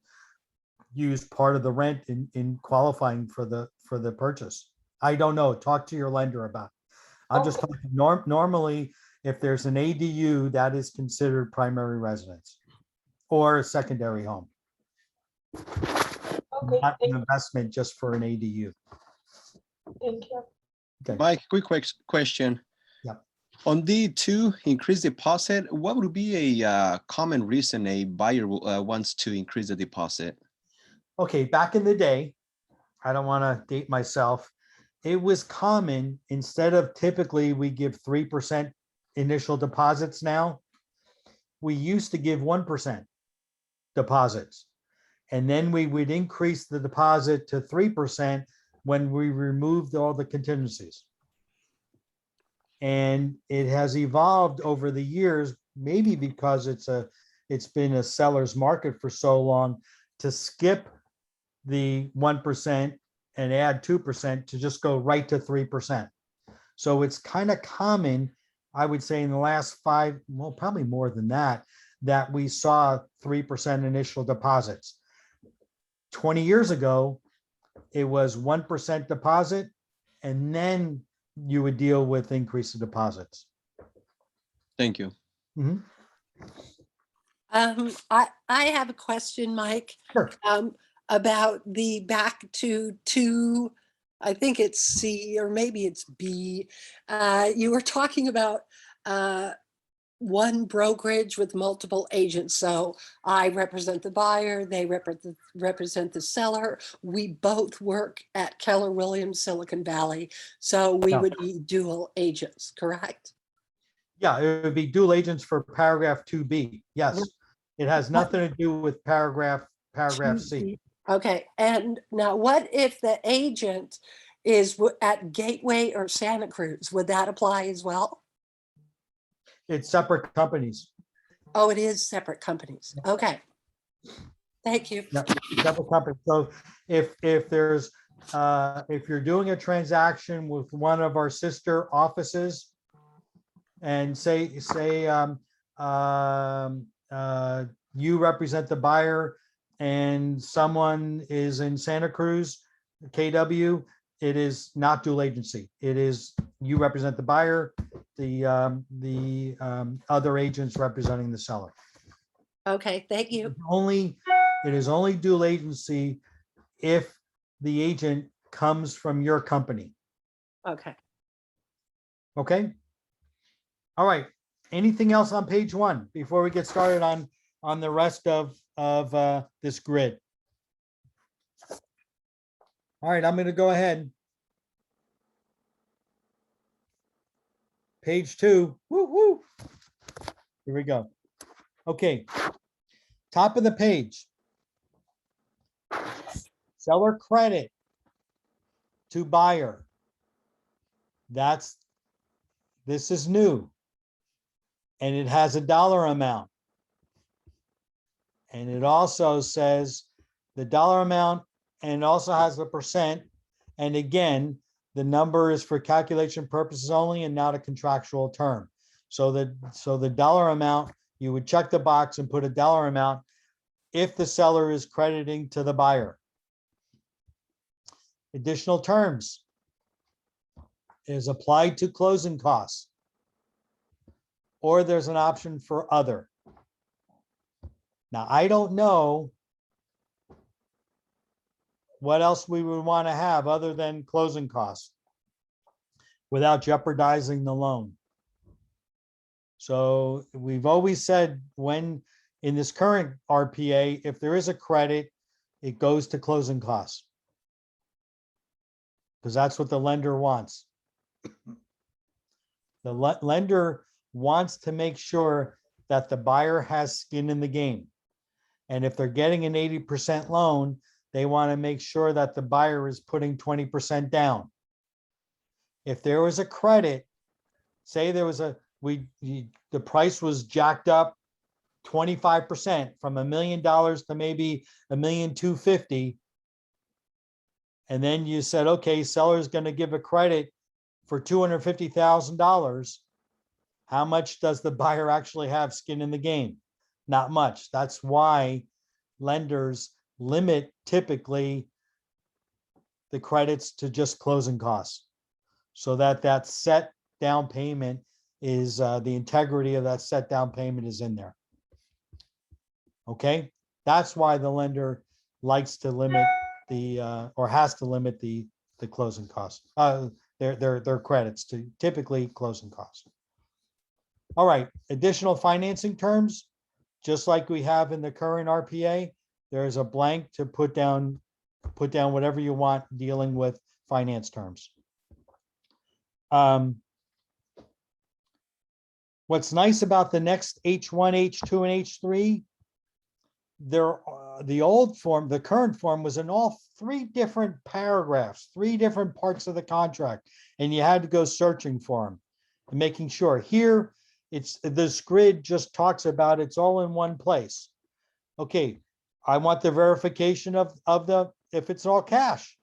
use part of the rent in qualifying for the purchase. I don't know. Talk to your lender about it. I'm just talking normally, if there's an ADU, that is considered primary residence or a secondary home. okay, Not an investment just for an ADU. thank you. Okay. Mike, quick question. Yep. On D2, increase deposit, what would be a common reason a buyer wants to increase the deposit? Okay, back in the day, I don't want to date myself. It was common, instead of typically we give 3% initial deposits now, we used to give 1% deposits. And then we would increase the deposit to 3% when we removed all the contingencies. And it has evolved over the years, maybe because it's been a seller's market for so long, to skip the 1% and add 2% to just go right to 3%. So it's kind of common, I would say, in the last 5, well, probably more than that, that we saw 3% initial deposits. 20 years ago, it was 1% deposit, and then you would deal with increase of deposits. Thank you. Mhm. I have a question, Mike, Sure. about the back to, I think it's C or maybe it's B. You were talking about one brokerage with multiple agents. So I represent the buyer, they represent the seller. We both work at Keller Williams, Silicon Valley. So we Yeah. would be dual agents, correct? Yeah, it would be dual agents for paragraph 2B. Yes, it has nothing to do with paragraph C. Okay, and now what if the agent is at Gateway or Santa Cruz? Would that apply as well? It's separate companies. Oh, it is separate companies. Okay. Thank you. Yeah, separate companies. So if there's if you're doing a transaction with one of our sister offices, and say, you represent the buyer and someone is in Santa Cruz, KW, it is not dual agency. It is, you represent the buyer, the other agents representing the seller. Okay, thank you. It is only dual agency if the agent comes from your company. Okay. Okay. All right. Anything else on page 1 before we get started on the rest of this grid? All right, I'm going to go ahead. Page 2. Woo, woo. Here we go. Okay. Top of the page. Seller credit to buyer. This is new. And it has a dollar amount. And it also says the dollar amount and also has the percent. And again, the number is for calculation purposes only and not a contractual term. So the dollar amount, you would check the box and put a dollar amount if the seller is crediting to the buyer. Additional terms is applied to closing costs, or there's an option for other. Now, I don't know what else we would want to have other than closing costs without jeopardizing the loan. So we've always said when in this current RPA, if there is a credit, it goes to closing costs, because that's what the lender wants. The lender wants to make sure that the buyer has skin in the game. And if they're getting an 80% loan, they want to make sure that the buyer is putting 20% down. If there was a credit, say there was the price was jacked up 25% from $1 million to maybe $1,250,000. And then you said, okay, seller's going to give a credit for $250,000. How much does the buyer actually have skin in the game? Not much. That's why lenders limit typically the credits to just closing costs, so that set down payment is the integrity of that set down payment is in there. Okay, that's why the lender likes to limit the or has to limit the closing costs, their credits to typically closing costs. All right, additional financing terms, just like we have in the current RPA, there's a blank to put down whatever you want dealing with finance terms. What's nice about the next H1, H2, and H3, the old form, the current form was in all 3 different paragraphs, 3 different parts of the contract, and you had to go searching for them and making sure. Here, this grid just talks about it's all in one place. Okay, I want the verification of the, if it's all cash.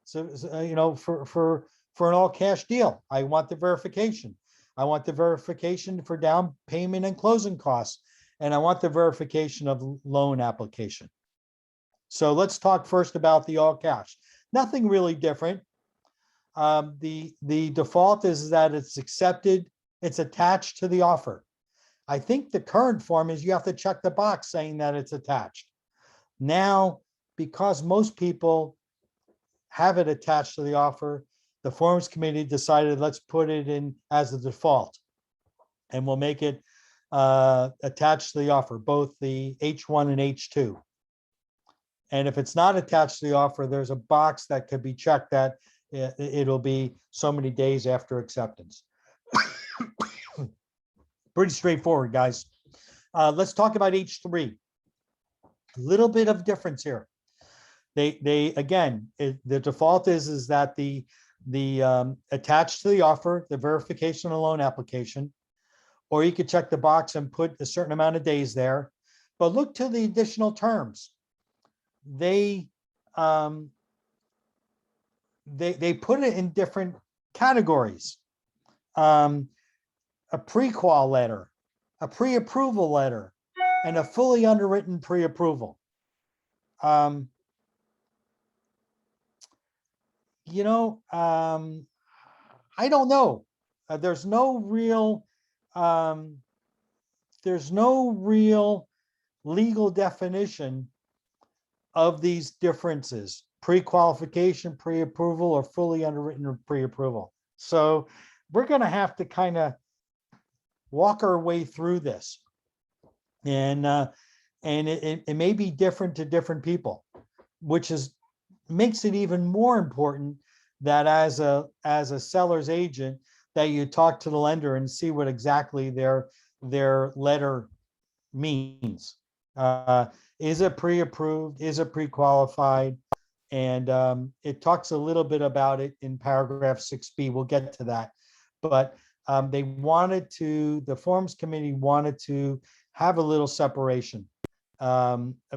So you know, for an all cash deal, I want the verification. I want the verification for down payment and closing costs, and I want the verification of loan application. So let's talk first about the all cash. Nothing really different. The default is that it's accepted, it's attached to the offer. I think the current form is you have to check the box saying that it's attached. Now, because most people have it attached to the offer, the forms committee decided let's put it in as a default, and we'll make it attached to the offer, both the H1 and H2. And if it's not attached to the offer, there's a box that could be checked that it'll be so many days after acceptance. Pretty straightforward, guys. Let's talk about H3. A little bit of difference here. They again, the default is that the attached to the offer, the verification of loan application, or you could check the box and put a certain amount of days there. But look to the additional terms. They put it in different categories. a pre-qual letter, a pre-approval letter, and a fully underwritten pre-approval. You know, I don't know. There's no real legal definition of these differences: pre-qualification, pre-approval, or fully underwritten or pre-approval. So we're going to have to kind of walk our way through this, and it may be different to different people, which makes it even more important that as a seller's agent, that you talk to the lender and see what exactly their letter means. Is it pre-approved? Is it pre-qualified? And it talks a little bit about it in paragraph 6B. We'll get to that. But the forms committee wanted to have a little separation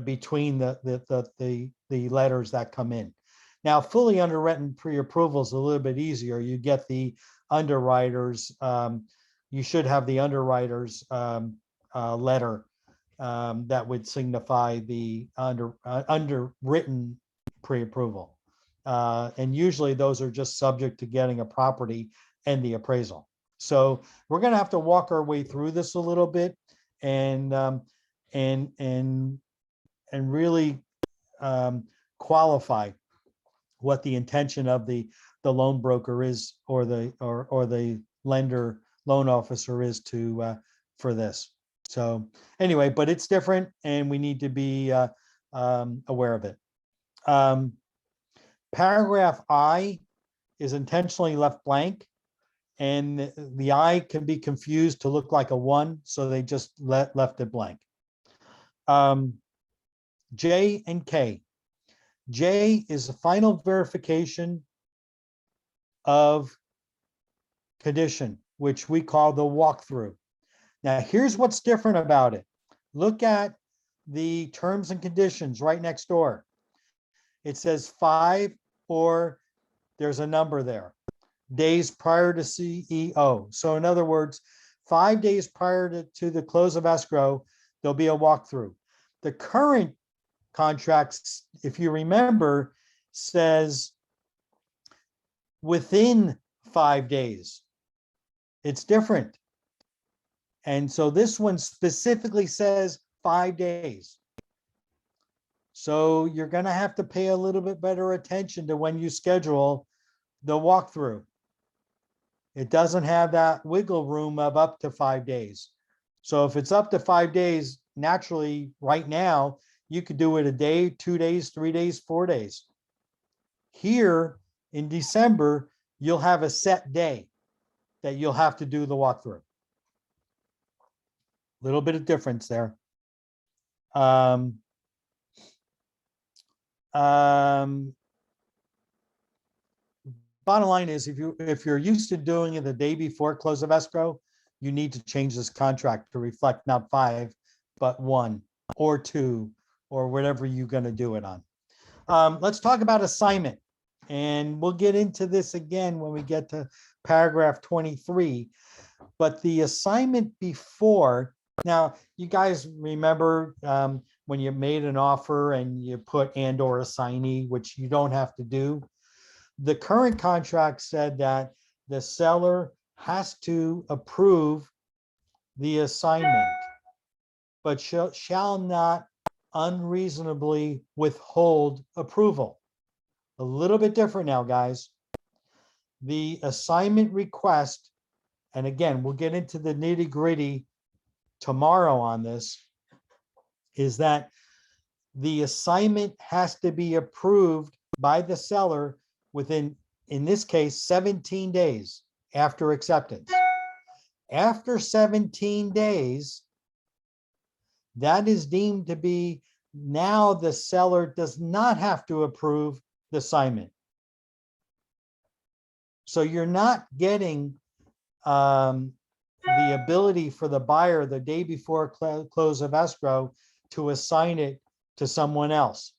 between the letters that come in. Now, fully underwritten pre-approval is a little bit easier. You get the underwriters. You should have the underwriters letter that would signify the underwritten pre-approval. And usually those are just subject to getting a property and the appraisal. So we're going to have to walk our way through this a little bit and really qualify what the intention of the loan broker is, or the lender loan officer is for this. So anyway, but it's different and we need to be aware of it. Paragraph I is intentionally left blank, and the I can be confused to look like a 1, so they just left it blank. J and K. J is the final verification of condition, which we call the walkthrough. Now, here's what's different about it. Look at the terms and conditions right next door. It says 5, or there's a number there, days prior to CEO. So in other words, 5 days prior to the close of escrow, there'll be a walkthrough. The current contracts, if you remember, says within 5 days. It's different. And so this one specifically says 5 days. So you're going to have to pay a little bit better attention to when you schedule the walkthrough. It doesn't have that wiggle room of up to 5 days. So if it's up to 5 days, naturally, right now, you could do it a day, 2 days, 3 days, 4 days. Here in December, you'll have a set day that you'll have to do the walkthrough. Little bit of difference there. Bottom line is, if you're used to doing it the day before close of escrow, you need to change this contract to reflect not 5, but 1 or 2, or whatever you're going to do it on. Let's talk about assignment, and we'll get into this again when we get to paragraph 23. But the assignment before, now you guys remember when you made an offer and you put and/or assignee, which you don't have to do. The current contract said that the seller has to approve the assignment, but shall not unreasonably withhold approval. A little bit different now, guys. The assignment request, and again, we'll get into the nitty-gritty tomorrow on this, is that the assignment has to be approved by the seller within, in this case, 17 days after acceptance. After 17 days, that is deemed to be, now the seller does not have to approve the assignment. So you're not getting the ability for the buyer the day before close of escrow to assign it to someone else.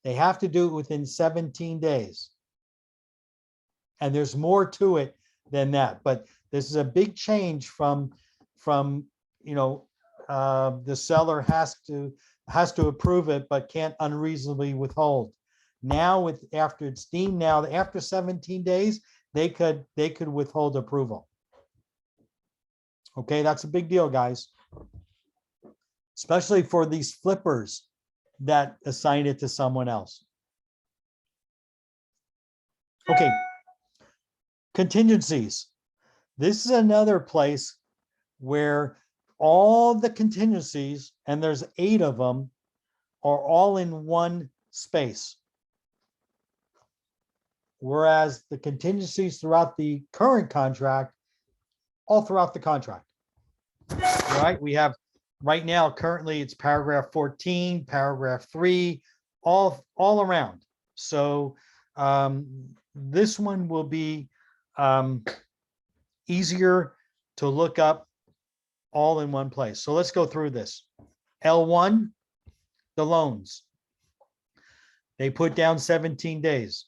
They have to do it within 17 days. And there's more to it than that, but This is a big change from, you know, the seller has to approve it, but can't unreasonably withhold. Now after it's deemed now, after 17 days, they could withhold approval. Okay, that's a big deal, guys. Especially for these flippers that assign it to someone else. Okay. Contingencies. This is another place where all the contingencies, and there's 8 of them, are all in one space. Whereas the contingencies throughout the current contract, all throughout the contract. Right? We have right now, currently it's paragraph 14, paragraph 3, all around. So this one will be easier to look up all in one place. So let's go through this. L1, the loans. They put down 17 days.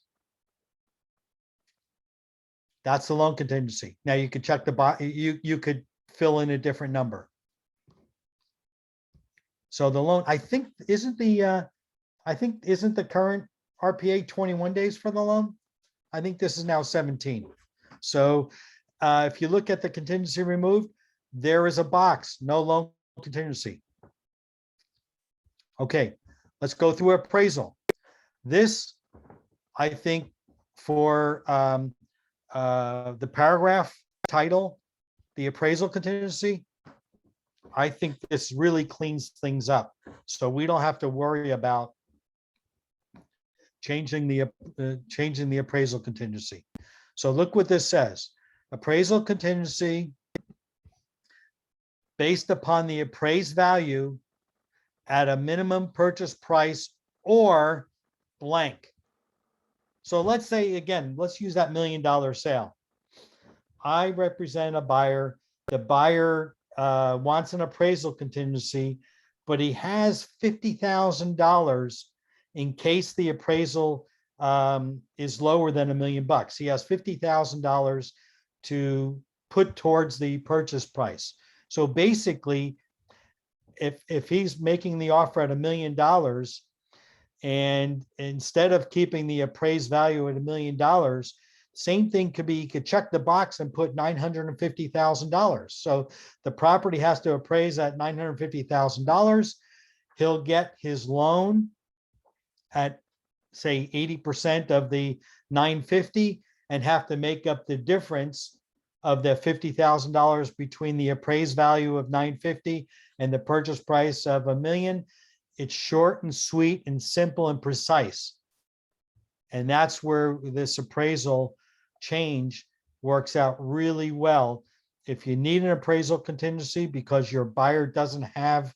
That's the loan contingency. Now you could check the box, you could fill in a different number. So the loan, I think, isn't the current RPA 21 days for the loan? I think this is now 17. So if you look at the contingency removed, there is a box, no loan contingency. Okay, let's go through appraisal. This, I think, for the paragraph title, the appraisal contingency, I think this really cleans things up. So we don't have to worry about changing the appraisal contingency. So look what this says. Appraisal contingency based upon the appraised value at a minimum purchase price or blank. So let's say, again, let's use that $1 million sale. I represent a buyer. The buyer wants an appraisal contingency, but he has $50,000 in case the appraisal is lower than $1 million. He has $50,000 to put towards the purchase price. So basically, if he's making the offer at $1 million, and instead of keeping the appraised value at $1 million, same thing could be, you could check the box and put $950,000. So the property has to appraise at $950,000. He'll get his loan at, say, 80% of the 950 and have to make up the difference of the $50,000 between the appraised value of 950 and the purchase price of $1 million. It's short and sweet and simple and precise. And that's where this appraisal change works out really well. If you need an appraisal contingency because your buyer doesn't have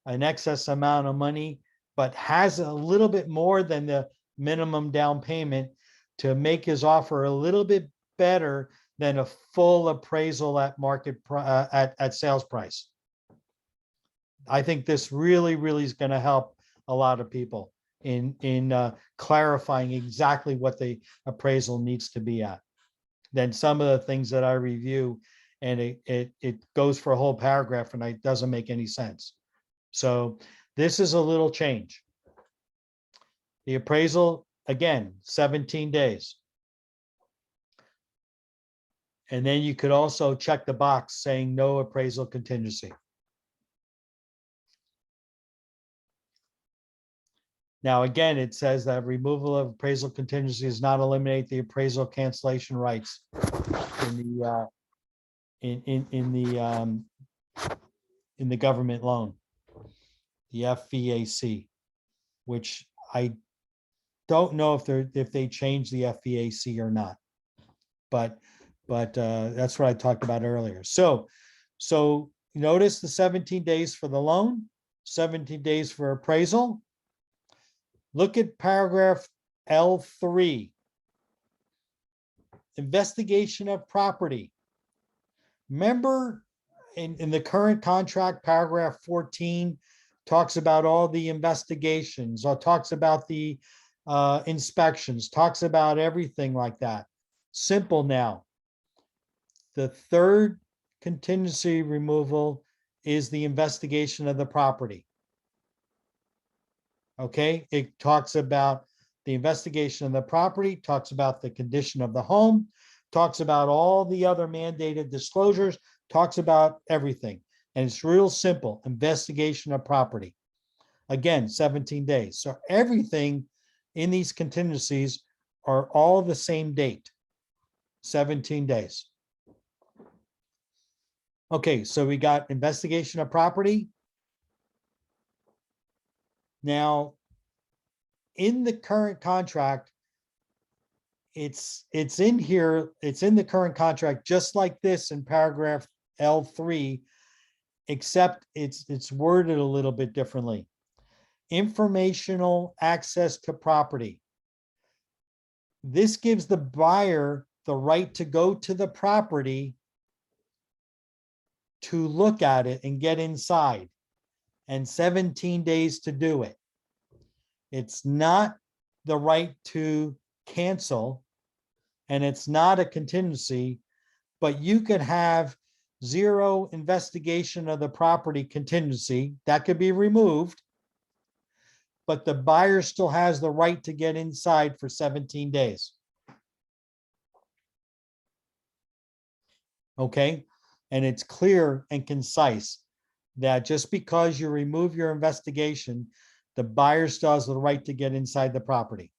an excess amount of money, but has a little bit more than the minimum down payment to make his offer a little bit better than a full appraisal at market at sales price. I think this really is going to help a lot of people in clarifying exactly what the appraisal needs to be at. Then some of the things that I review, and it goes for a whole paragraph and it doesn't make any sense. So this is a little change. The appraisal, again, 17 days. And then you could also check the box saying no appraisal contingency. Now, again, it says that removal of appraisal contingency does not eliminate the appraisal cancellation rights in the government loan, the FVAC, which I don't know if they changed the FVAC or not, but that's what I talked about earlier. So notice the 17 days for the loan, 17 days for appraisal. Look at paragraph L3. Investigation of property. Remember in the current contract, paragraph 14 talks about all the investigations, or talks about the inspections, talks about everything like that. Simple now. The third contingency removal is the investigation of the property. Okay, it talks about the investigation of the property, talks about the condition of the home, talks about all the other mandated disclosures, talks about everything. And it's real simple, investigation of property. Again, 17 days. So everything in these contingencies are all the same date, 17 days. Okay, so we got investigation of property. Now, in the current contract, it's in here, it's in the current contract, just like this in paragraph L3, except it's worded a little bit differently. Informational access to property. This gives the buyer the right to go to the property to look at it and get inside, and 17 days to do it. It's not the right to cancel, and it's not a contingency, but you could have zero investigation of the property contingency that could be removed, but the buyer still has the right to get inside for 17 days. Okay, and it's clear and concise that just because you remove your investigation, the buyer still has the right to get inside the property.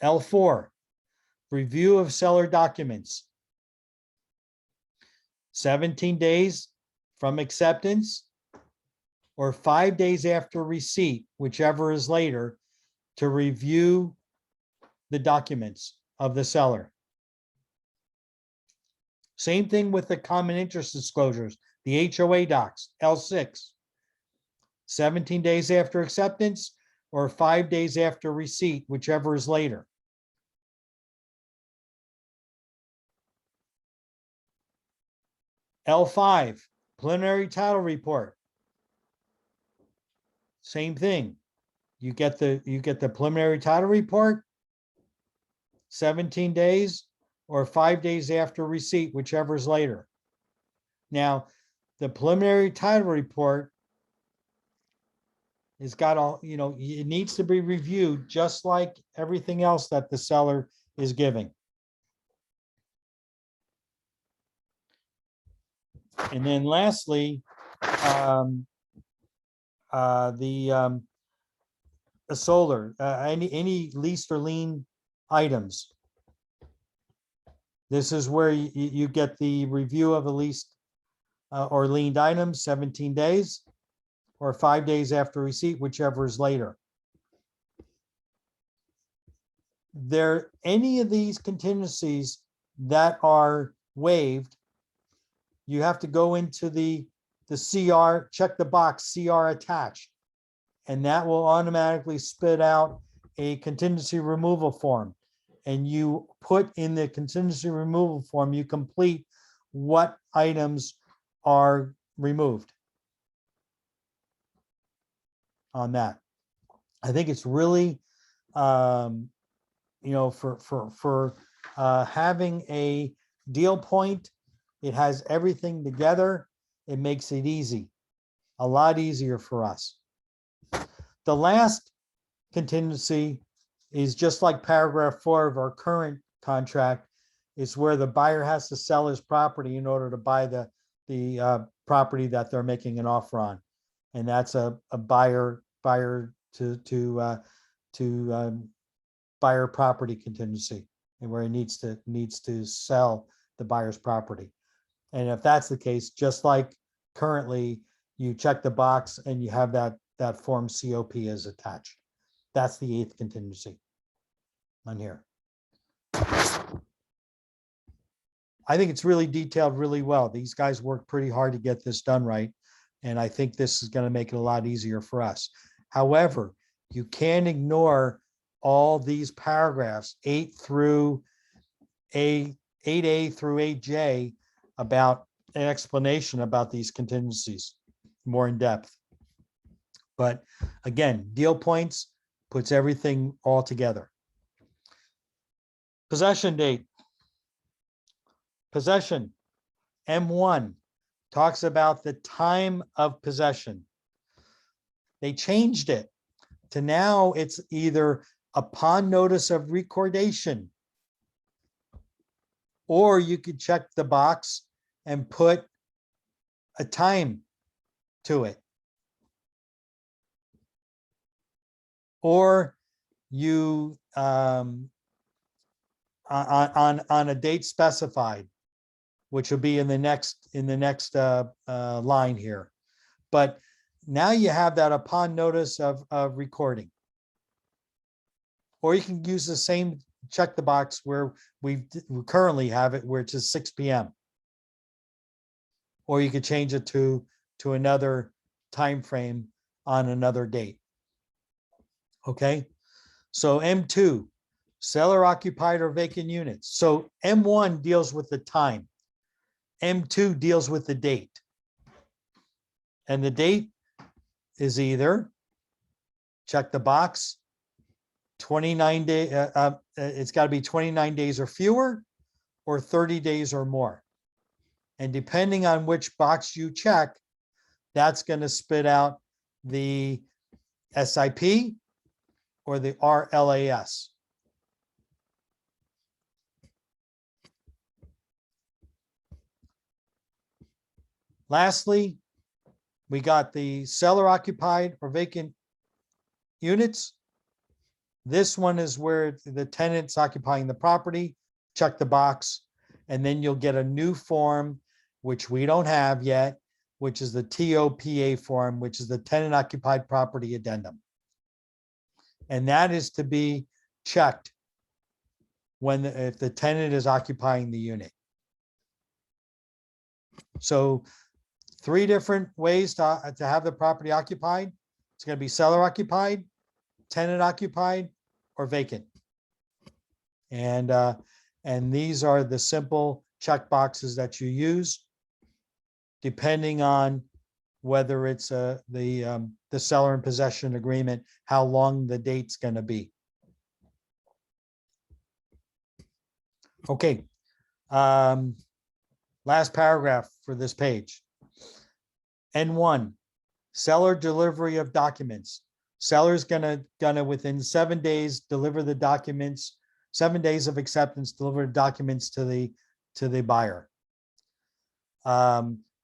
L4, review of seller documents. 17 days from acceptance or 5 days after receipt, whichever is later, to review the documents of the seller. Same thing with the common interest disclosures, the HOA docs, L6. 17 days after acceptance or 5 days after receipt, whichever is later. L5, preliminary title report. Same thing. You get the preliminary title report, 17 days or 5 days after receipt, whichever is later. Now, the preliminary title report has got all, it needs to be reviewed just like everything else that the seller is giving. And then lastly, the solar, any leased or lien items. This is where you get the review of the leased or liened items, 17 days or 5 days after receipt, whichever is later. There, any of these contingencies that are waived, you have to go into the CR, check the box CR attached, and that will automatically spit out a contingency removal form. And you put in the contingency removal form, you complete what items are removed on that. I think it's really, for having a deal point, it has everything together. It makes it easy, a lot easier for us. The last contingency is just like paragraph 4 of our current contract. It's where the buyer has to sell his property in order to buy the property that they're making an offer on, and that's a buyer to buyer property contingency, and where he needs to sell the buyer's property. And if that's the case, just like currently, you check the box and you have that form COP is attached. That's the 8th contingency on here. I think it's really detailed really well. These guys work pretty hard to get this done right. And I think this is going to make it a lot easier for us. However, you can't ignore all these paragraphs, 8A through 8J, about an explanation about these contingencies more in depth. But again, deal points puts everything all together. Possession date. Possession. M1 talks about the time of possession. They changed it to now it's either upon notice of recordation, or you could check the box and put a time to it. Or you on a date specified, which will be in the next line here. But now you have that upon notice of recording. Or you can use the same, check the box where we currently have it, which is 6 p.m. Or you could change it to another time frame on another date. Okay, so M2, seller occupied or vacant units. So M1 deals with the time. M2 deals with the date. And the date is either, check the box, 29 day, it's got to be 29 days or fewer, or 30 days or more. And depending on which box you check, that's going to spit out the SIP or the RLAS. Lastly, we got the seller occupied or vacant units. This one is where the tenant's occupying the property, check the box, and then you'll get a new form, which we don't have yet, which is the TOPA form, which is the tenant occupied property addendum. And that is to be checked if the tenant is occupying the unit. So 3 different ways to have the property occupied. It's going to be seller occupied, tenant occupied, or vacant. And these are the simple check boxes that you use depending on whether it's the seller in possession agreement, how long the date's going to be. Okay. Last paragraph for this page. N1, seller delivery of documents. Seller's gonna within 7 days deliver the documents, 7 days of acceptance, deliver the documents to the buyer.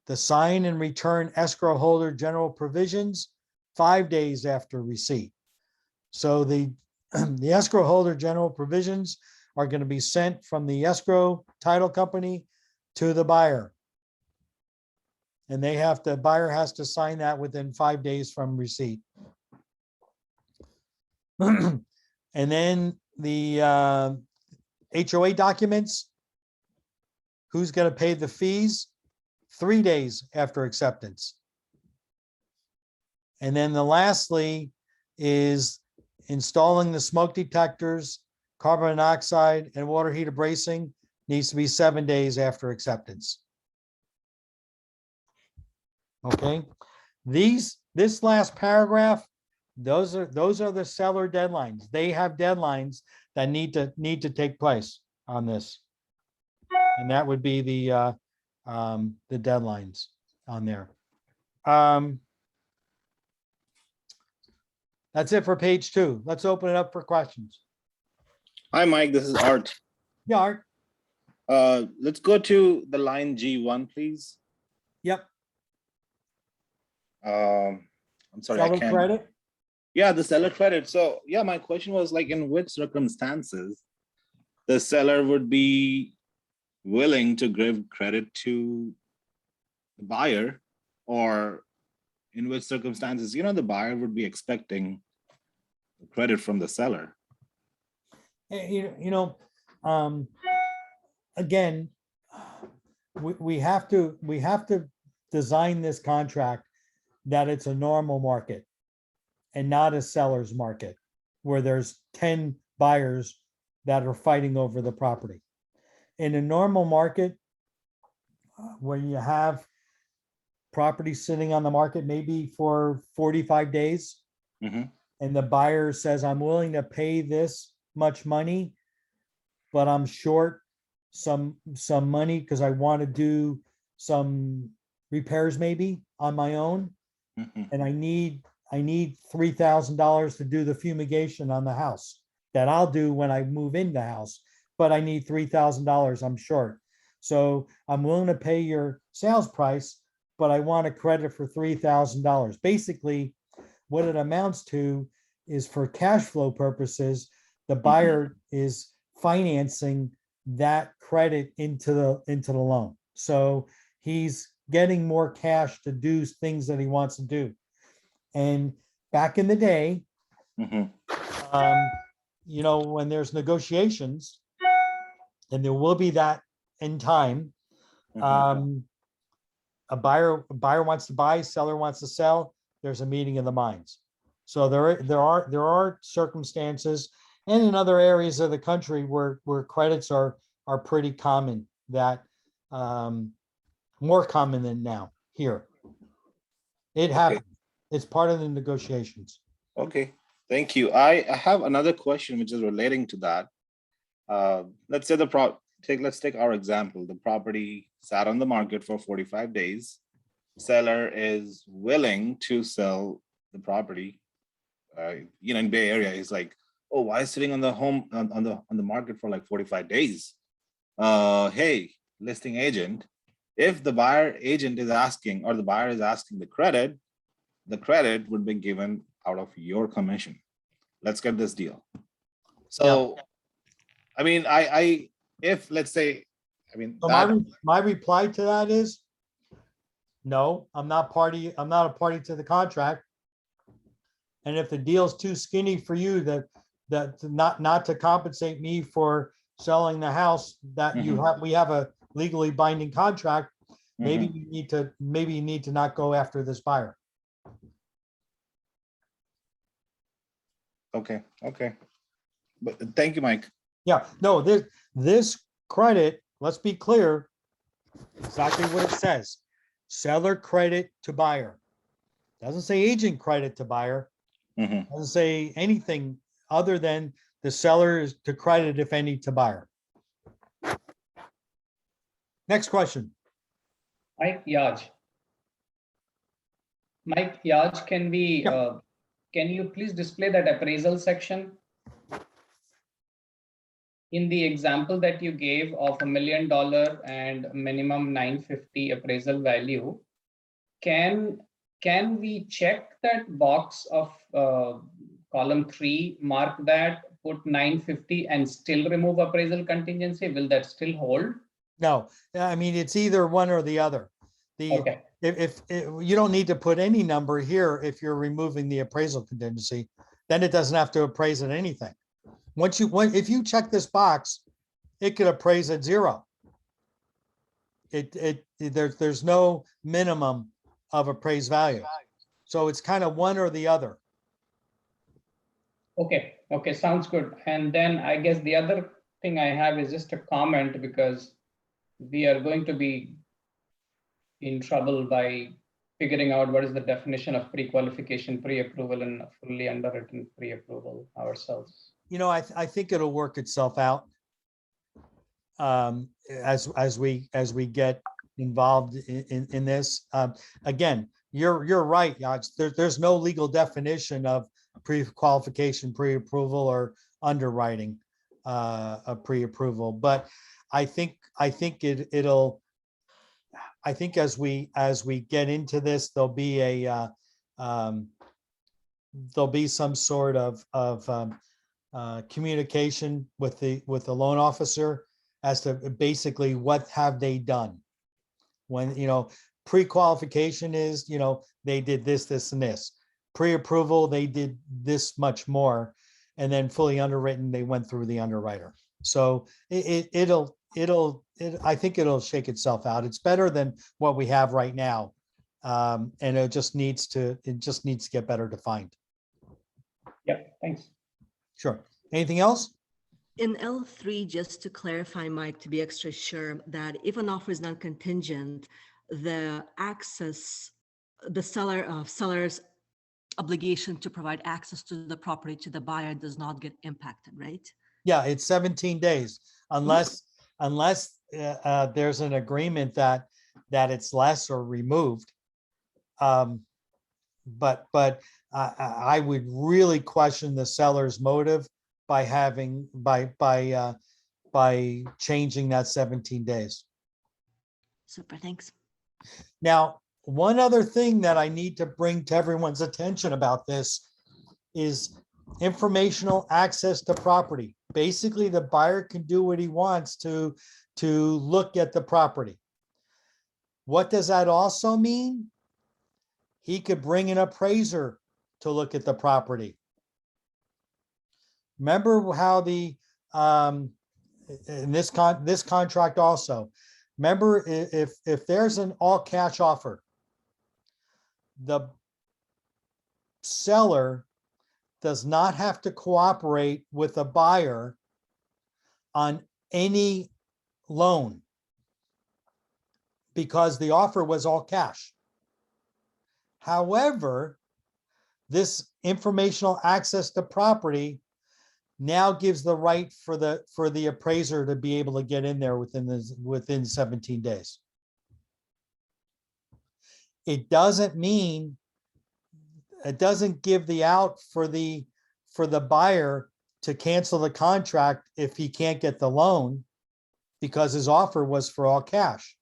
The sign and return escrow holder general provisions, 5 days after receipt. So the escrow holder general provisions are going to be sent from the escrow title company to the buyer. And the buyer has to sign that within 5 days from receipt. And then the HOA documents, who's going to pay the fees? 3 days after acceptance. And then lastly is installing the smoke detectors, carbon monoxide, and water heater bracing needs to be 7 days after acceptance. Okay, this last paragraph, those are the seller deadlines. They have deadlines that need to take place on this, and that would be the deadlines on there. That's it for page 2. Let's open it up for questions. Hi, Mike. This is Art. Yeah, Art. Let's go to the line G1, please. Yep. I'm sorry, Seller I can't. credit. Yeah, the seller credit. So yeah, my question was like, in which circumstances the seller would be willing to give credit to the buyer, or in which circumstances, the buyer would be expecting credit from the seller? Again, we have to design this contract that it's a normal market and not a seller's market where there's 10 buyers that are fighting over the property. In a normal market, where you have property sitting on the market maybe for 45 days, and the buyer says, I'm willing to pay this much money, but I'm short some money because I want to do some repairs maybe on my own. And I need $3,000 to do the fumigation on the house that I'll do when I move in the house, but I need $3,000, I'm short. So I'm willing to pay your sales price, but I want a credit for $3,000. Basically, what it amounts to is for cash flow purposes, the buyer is financing that credit into the loan. So he's getting more cash to do things that he wants to do. And back in the day, you know, when there's negotiations, and there will be that in time, a buyer wants to buy, seller wants to sell, there's a meeting of the minds. So there are circumstances, and in other areas of the country where credits are pretty common, that more common than now here. It happens. It's part of the negotiations. Okay, thank you. I have another question which is relating to that. Let's say let's take our example. The property sat on the market for 45 days. Seller is willing to sell the property. You know, in Bay Area, he's like, oh, why is it sitting on the market for like 45 days? Hey, listing agent, if the buyer agent is asking, or the buyer is asking the credit would be given out of your commission. Let's get this deal. So, yeah. I mean, if let's say, I mean, so my reply to that is, no, I'm not a party to the contract. And if the deal's too skinny for you, that not to compensate me for selling the house, that we have a legally binding contract, maybe you need to not go after this buyer. Okay. But thank you, Mike. Yeah, no, this credit, let's be clear, exactly what it says. Seller credit to buyer. Doesn't say agent credit to buyer. Doesn't say anything other than the seller is to credit, if any, to buyer. Next question. Mike Yaj, can you please display that appraisal section? In the example that you gave of $1 million and minimum 950 appraisal value, can we check that box of column 3, mark that, put 950 and still remove appraisal contingency? Will that still hold? No, I mean, it's either one or the other. If you don't need to put any number here, if you're removing the appraisal contingency, then it doesn't have to appraise at anything. If you check this box, it could appraise at 0. There's no minimum of appraised value. So it's kind of one or the other. Okay, sounds good. And then I guess the other thing I have is just a comment, because we are going to be in trouble by figuring out what is the definition of pre-qualification, pre-approval, and fully underwritten pre-approval ourselves. You know, I think it'll work itself out as we get involved in this. Again, you're right, Yax. There's no legal definition of pre-qualification, pre-approval, or underwriting a pre-approval. But I think as we get into this, there'll be some sort of communication with the loan officer as to basically what have they done. When, you know, pre-qualification is, you know, they did this, and this. Pre-approval, they did this much more. And then fully underwritten, they went through the underwriter. So I think it'll shake itself out. It's better than what we have right now. And it just needs to get better defined. Yep, thanks. Sure. Anything else? In L3, just to clarify, Mike, to be extra sure, that if an offer is non-contingent, the seller's obligation to provide access to the property to the buyer does not get impacted, right? Yeah, it's 17 days unless there's an agreement that it's less or removed. But I would really question the seller's motive by changing that 17 days. Super, thanks. Now, one other thing that I need to bring to everyone's attention about this is informational access to property. Basically, the buyer can do what he wants to look at the property. What does that also mean? He could bring an appraiser to look at the property. Remember how in this contract also, remember if there's an all cash offer, the seller does not have to cooperate with the buyer on any loan because the offer was all cash. However, this informational access to property now gives the right for the appraiser to be able to get in there within 17 days. It doesn't give the out for the buyer to cancel the contract if he can't get the loan because his offer was for all cash.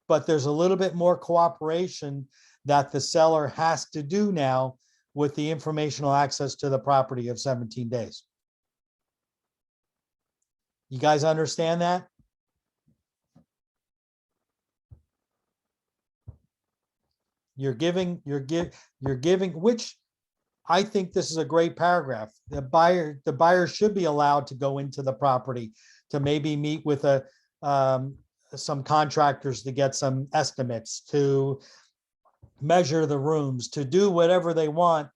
But there's a little bit more cooperation that the seller has to do now with the informational access to the property of 17 days. You guys understand that? You're giving, which I think this is a great paragraph. The buyer should be allowed to go into the property to maybe meet with some contractors to get some estimates, to measure the rooms, to do whatever they want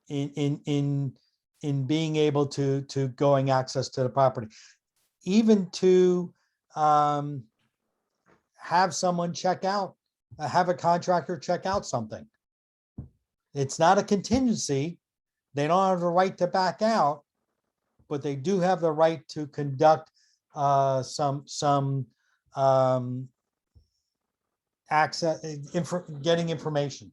in being able to going access to the property, even to have someone check out, have a contractor check out something. It's not a contingency. They don't have the right to back out, but they do have the right to conduct some access, getting information.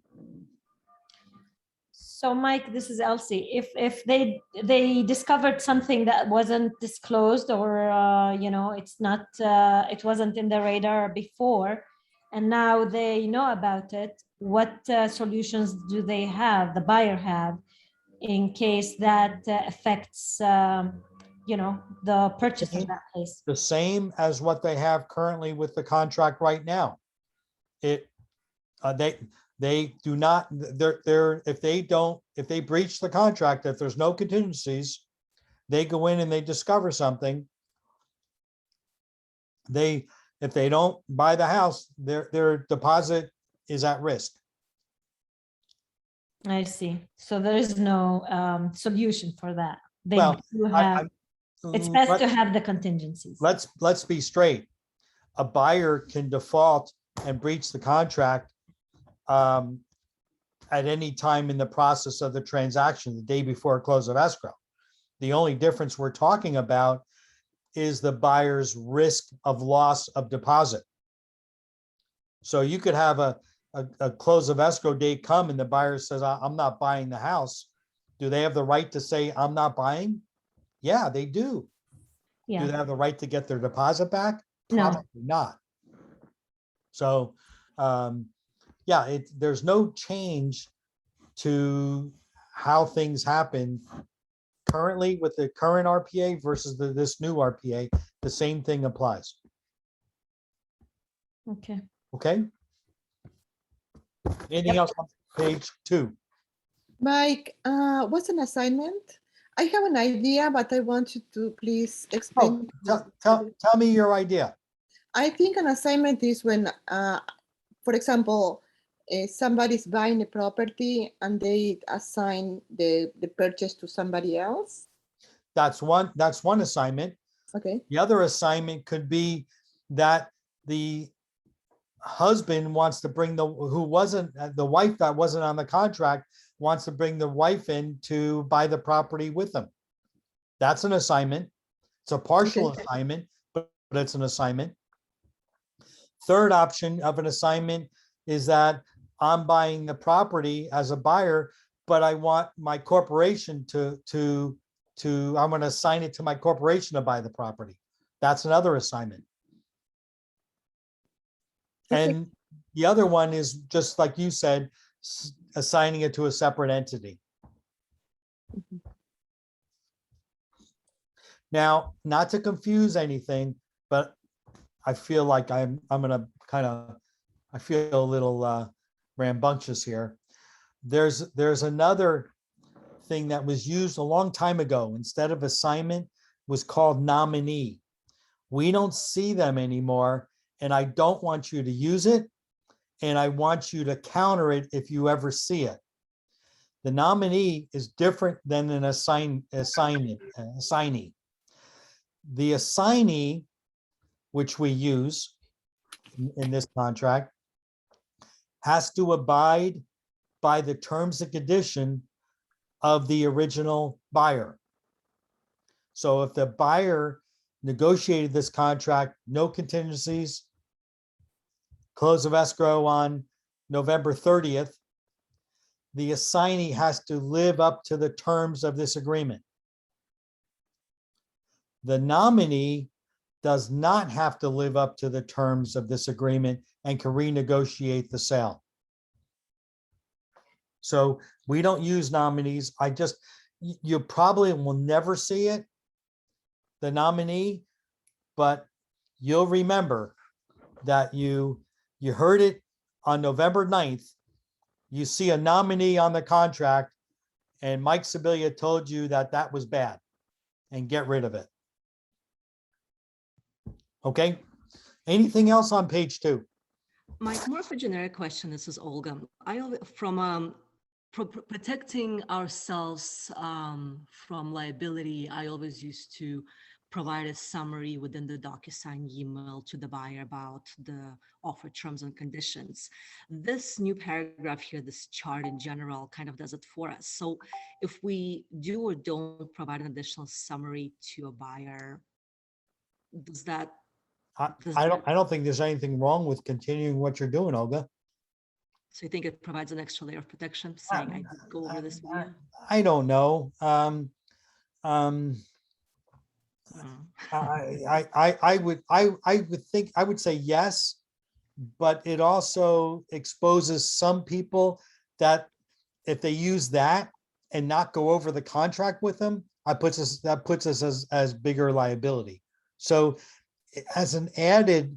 So Mike, this is Elsie. If they discovered something that wasn't disclosed or it's not it wasn't in the radar before, and now they know about it, what solutions do they have, the buyer have, in case that affects the purchase of that place? The same as what they have currently with the contract right now. They do not, if they breach the contract, if there's no contingencies, they go in and they discover something. If they don't buy the house, their deposit is at risk. I see. So there is no solution for that. They Well, do have, it's best to have the contingencies. Let's be straight. A buyer can default and breach the contract at any time in the process of the transaction, the day before close of escrow. The only difference we're talking about is the buyer's risk of loss of deposit. So you could have a close of escrow date come and the buyer says, I'm not buying the house. Do they have the right to say, I'm not buying? Yeah, they do. Yeah. Do they have the right to get their deposit back? No. Probably not. So, yeah, there's no change to how things happen currently with the current RPA versus this new RPA. The same thing applies. Okay. Okay. Anything else on page 2? Mike, what's an assignment? I have an idea, but I want you to please explain. Tell me your idea. I think an assignment is when, for example, somebody's buying a property and they assign the purchase to somebody else. That's one assignment. Okay. The other assignment could be that the husband wants to bring the wife that wasn't on the contract wants to bring the wife in to buy the property with them. That's an assignment. It's a partial Okay. assignment, but it's an assignment. Third option of an assignment is that I'm buying the property as a buyer, but I want my corporation I'm going to assign it to my corporation to buy the property. That's another assignment. Okay. And the other one is just like you said, assigning it to a separate entity. Now, not to confuse anything, but I feel like I'm gonna I feel a little rambunctious here. There's another thing that was used a long time ago. Instead of assignment, was called nominee. We don't see them anymore, and I don't want you to use it, and I want you to counter it if you ever see it. The nominee is different than an assignee. The assignee, which we use in this contract, has to abide by the terms and condition of the original buyer. So if the buyer negotiated this contract, no contingencies, close of escrow on November 30th, the assignee has to live up to the terms of this agreement. The nominee does not have to live up to the terms of this agreement and can renegotiate the sale. So we don't use nominees. You probably will never see it, the nominee, but you'll remember that you heard it on November 9th. You see a nominee on the contract and Mike Sibilia told you that that was bad and get rid of it. Okay, anything else on page 2? Mike, more of a generic question. This is Olga. From protecting ourselves from liability, I always used to provide a summary within the DocuSign email to the buyer about the offer terms and conditions. This new paragraph here, this chart in general, kind of does it for us. So if we do or don't provide an additional summary to a buyer, does that? I don't think there's anything wrong with continuing what you're doing, Olga. So you think it provides an extra layer of protection, saying I did go over this with you? I don't know. I would say yes, but it also exposes some people that if they use that and not go over the contract with them, that puts us as bigger liability. So as an added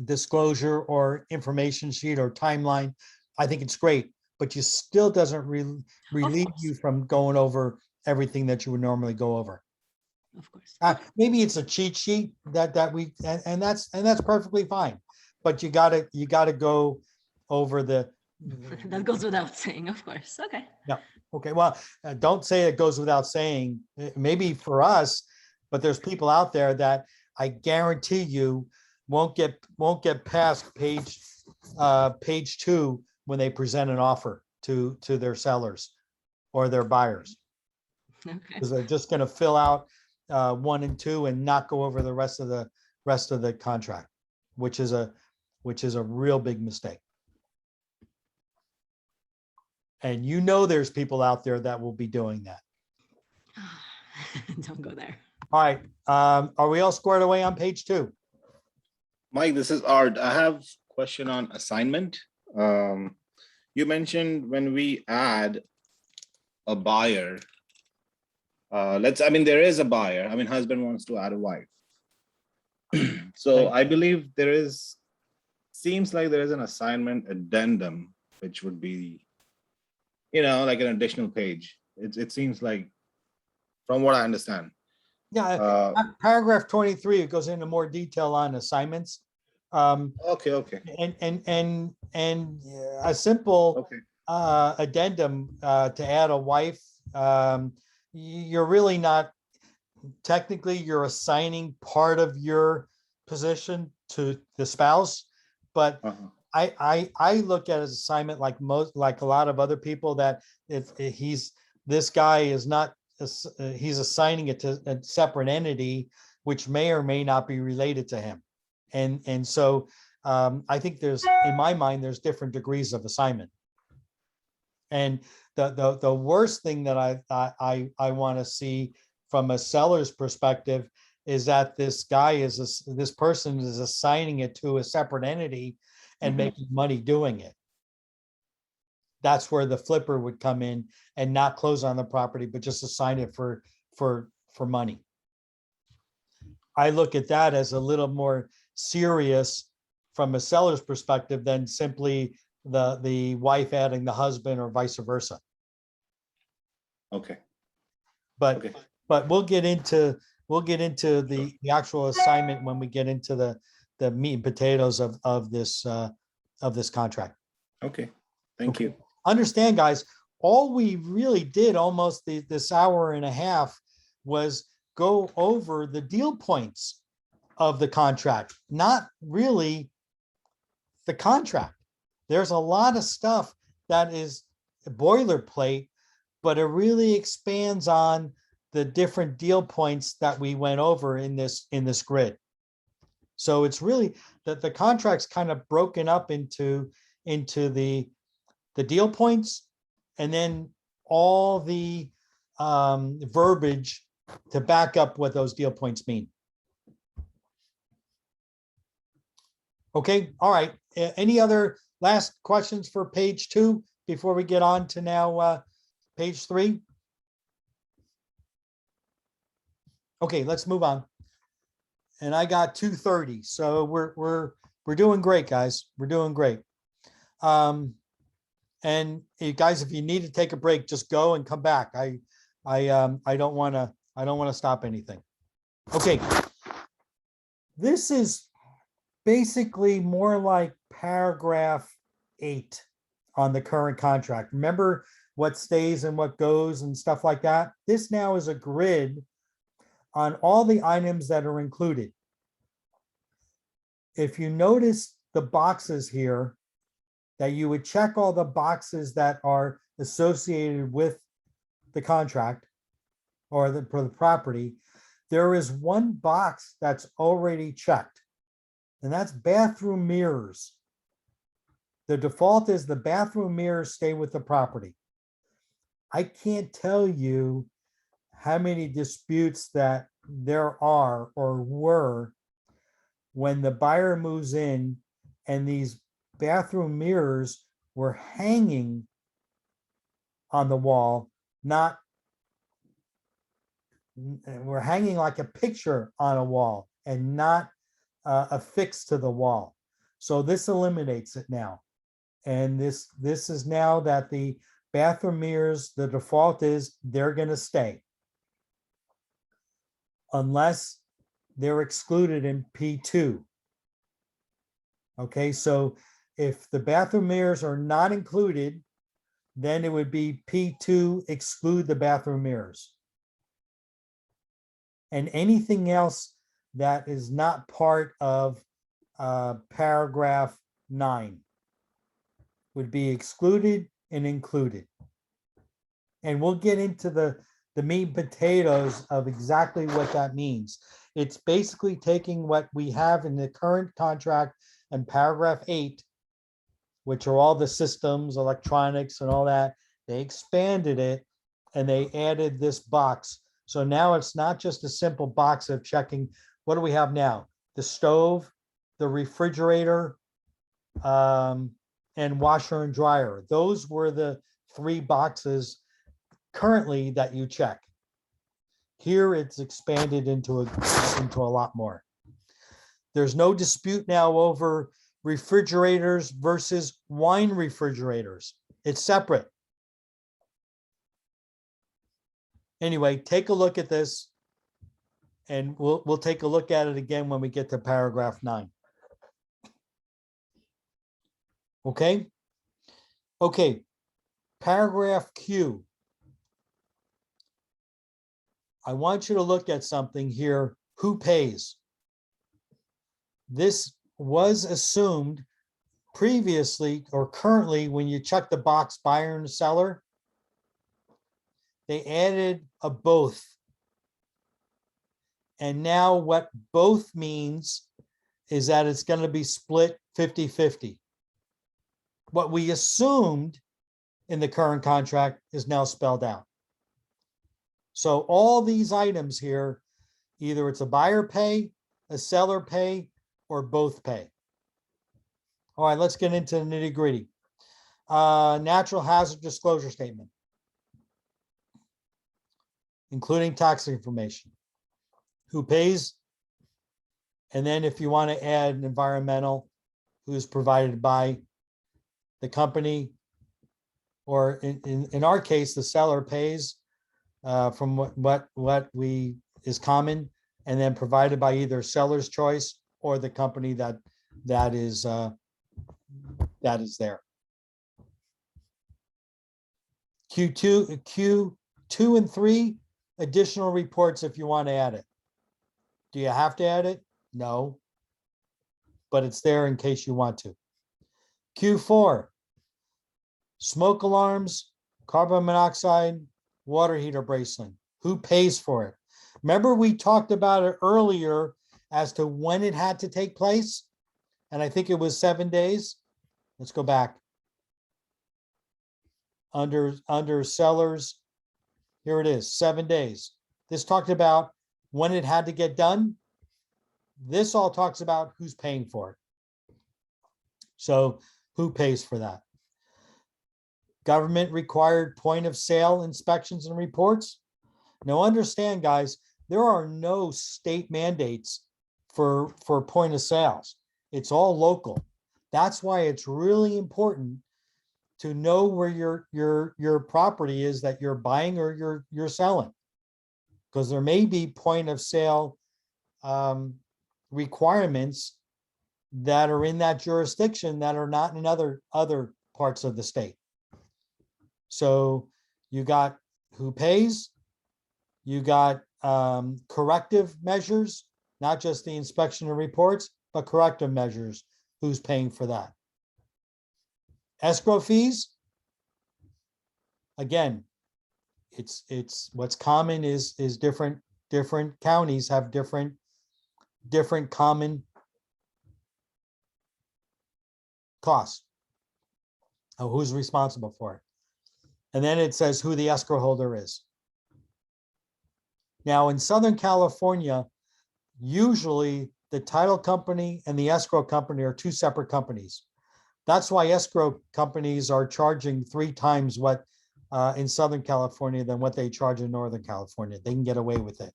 disclosure or information sheet or timeline, I think it's great, but you still doesn't relieve you from going over everything that you would normally go over. Of course. Maybe it's a cheat sheet that we and that's perfectly fine, but you gotta go over the. That goes without saying, of course. Okay. Yeah. Okay. Well, don't say it goes without saying. Maybe for us, but there's people out there that I guarantee you won't get past page 2 when they present an offer to their sellers or their buyers. Okay. Because they're just going to fill out 1 and 2 and not go over the rest of the contract, which is a real big mistake. And there's people out there that will be doing that. Don't go there. All right. Are we all squared away on page 2? Mike, this is Art. I have a question on assignment. You mentioned when we add a buyer, there is a buyer. Husband wants to add a wife. So I believe seems like there is an assignment addendum, which would be, like an additional page. It seems like, from what I understand. Yeah, paragraph 23, it goes into more detail on assignments. Okay. And a simple addendum to add a wife. You're really not, technically you're assigning part of your position to the spouse, but I look at his assignment like a lot of other people, that if he's this guy is not, he's assigning it to a separate entity, which may or may not be related to him. And so I think there's, in my mind, there's different degrees of assignment. And the worst thing that I want to see from a seller's perspective is that this guy is, this person is assigning it to a separate entity and making money doing it. That's where the flipper would come in and not close on the property, but just assign it for money. I look at that as a little more serious from a seller's perspective than simply the wife adding the husband or vice versa. Okay. But we'll get into the actual assignment when we get into the meat and potatoes of this contract. Okay. Thank you. Understand, guys, all we really did almost this hour and a half was go over the deal points of the contract, not really the contract. There's a lot of stuff that is boilerplate, but it really expands on the different deal points that we went over in this grid. So it's really that the contract's kind of broken up into the deal points and then all the verbiage to back up what those deal points mean. Okay, all right. Any other last questions for page 2 before we get on to now page 3? Okay, let's move on. And I got 2:30, so we're doing great, guys. We're doing great. And you guys, if you need to take a break, just go and come back. I don't want to stop anything. Okay. This is basically more like paragraph 8 on the current contract. Remember what stays and what goes and stuff like that? This now is a grid on all the items that are included. If you notice the boxes here, that you would check all the boxes that are associated with the contract or for the property, there is one box that's already checked, and that's bathroom mirrors. The default is the bathroom mirrors stay with the property. I can't tell you how many disputes that there are or were when the buyer moves in and these bathroom mirrors were hanging on the wall, we're hanging like a picture on a wall and not affixed to the wall. So this eliminates it now. And this is now that the bathroom mirrors, the default is they're going to stay unless they're excluded in P2. Okay, so if the bathroom mirrors are not included, then it would be P2, exclude the bathroom mirrors. And anything else that is not part of paragraph 9 would be excluded and included. And we'll get into the meat and potatoes of exactly what that means. It's basically taking what we have in the current contract and paragraph 8, which are all the systems, electronics and all that. They expanded it and they added this box. So now it's not just a simple box of checking. What do we have now? The stove, the refrigerator, and washer and dryer. Those were the 3 boxes currently that you check. Here it's expanded into a lot more. There's no dispute now over refrigerators versus wine refrigerators. It's separate. Anyway, take a look at this and we'll take a look at it again when we get to paragraph 9. Okay? Okay, paragraph Q. I want you to look at something here. Who pays? This was assumed previously or currently when you check the box buyer and seller. They added a both. And now what both means is that it's going to be split 50-50. What we assumed in the current contract is now spelled out. So all these items here, either it's a buyer pay, a seller pay, or both pay. All right, let's get into the nitty gritty. Natural hazard disclosure statement, including tax information. Who pays? And then if you want to add an environmental, who's provided by the company, or in our case, the seller pays from what we is common, and then provided by either seller's choice or the company that is there. Q2 and 3, additional reports if you want to add it. Do you have to add it? No, but it's there in case you want to. Q4, smoke alarms, carbon monoxide, water heater bracelet. Who pays for it? Remember, we talked about it earlier as to when it had to take place, and I think it was 7 days. Let's go back. Under sellers, here it is, 7 days. This talked about when it had to get done. This all talks about who's paying for it. So who pays for that? Government required point of sale inspections and reports. Now understand, guys, there are no state mandates for point of sales. It's all local. That's why it's really important to know where your property is that you're buying or you're selling, because there may be point of sale requirements that are in that jurisdiction that are not in other parts of the state. So you got who pays, you got corrective measures, not just the inspection and reports, but corrective measures. Who's paying for that? Escrow fees. Again, it's what's common is different counties have different common costs. Who's responsible for it? And then it says who the escrow holder is. Now in Southern California, usually the title company and the escrow company are two separate companies. That's why escrow companies are charging 3 times what in Southern California than what they charge in Northern California. They can get away with it.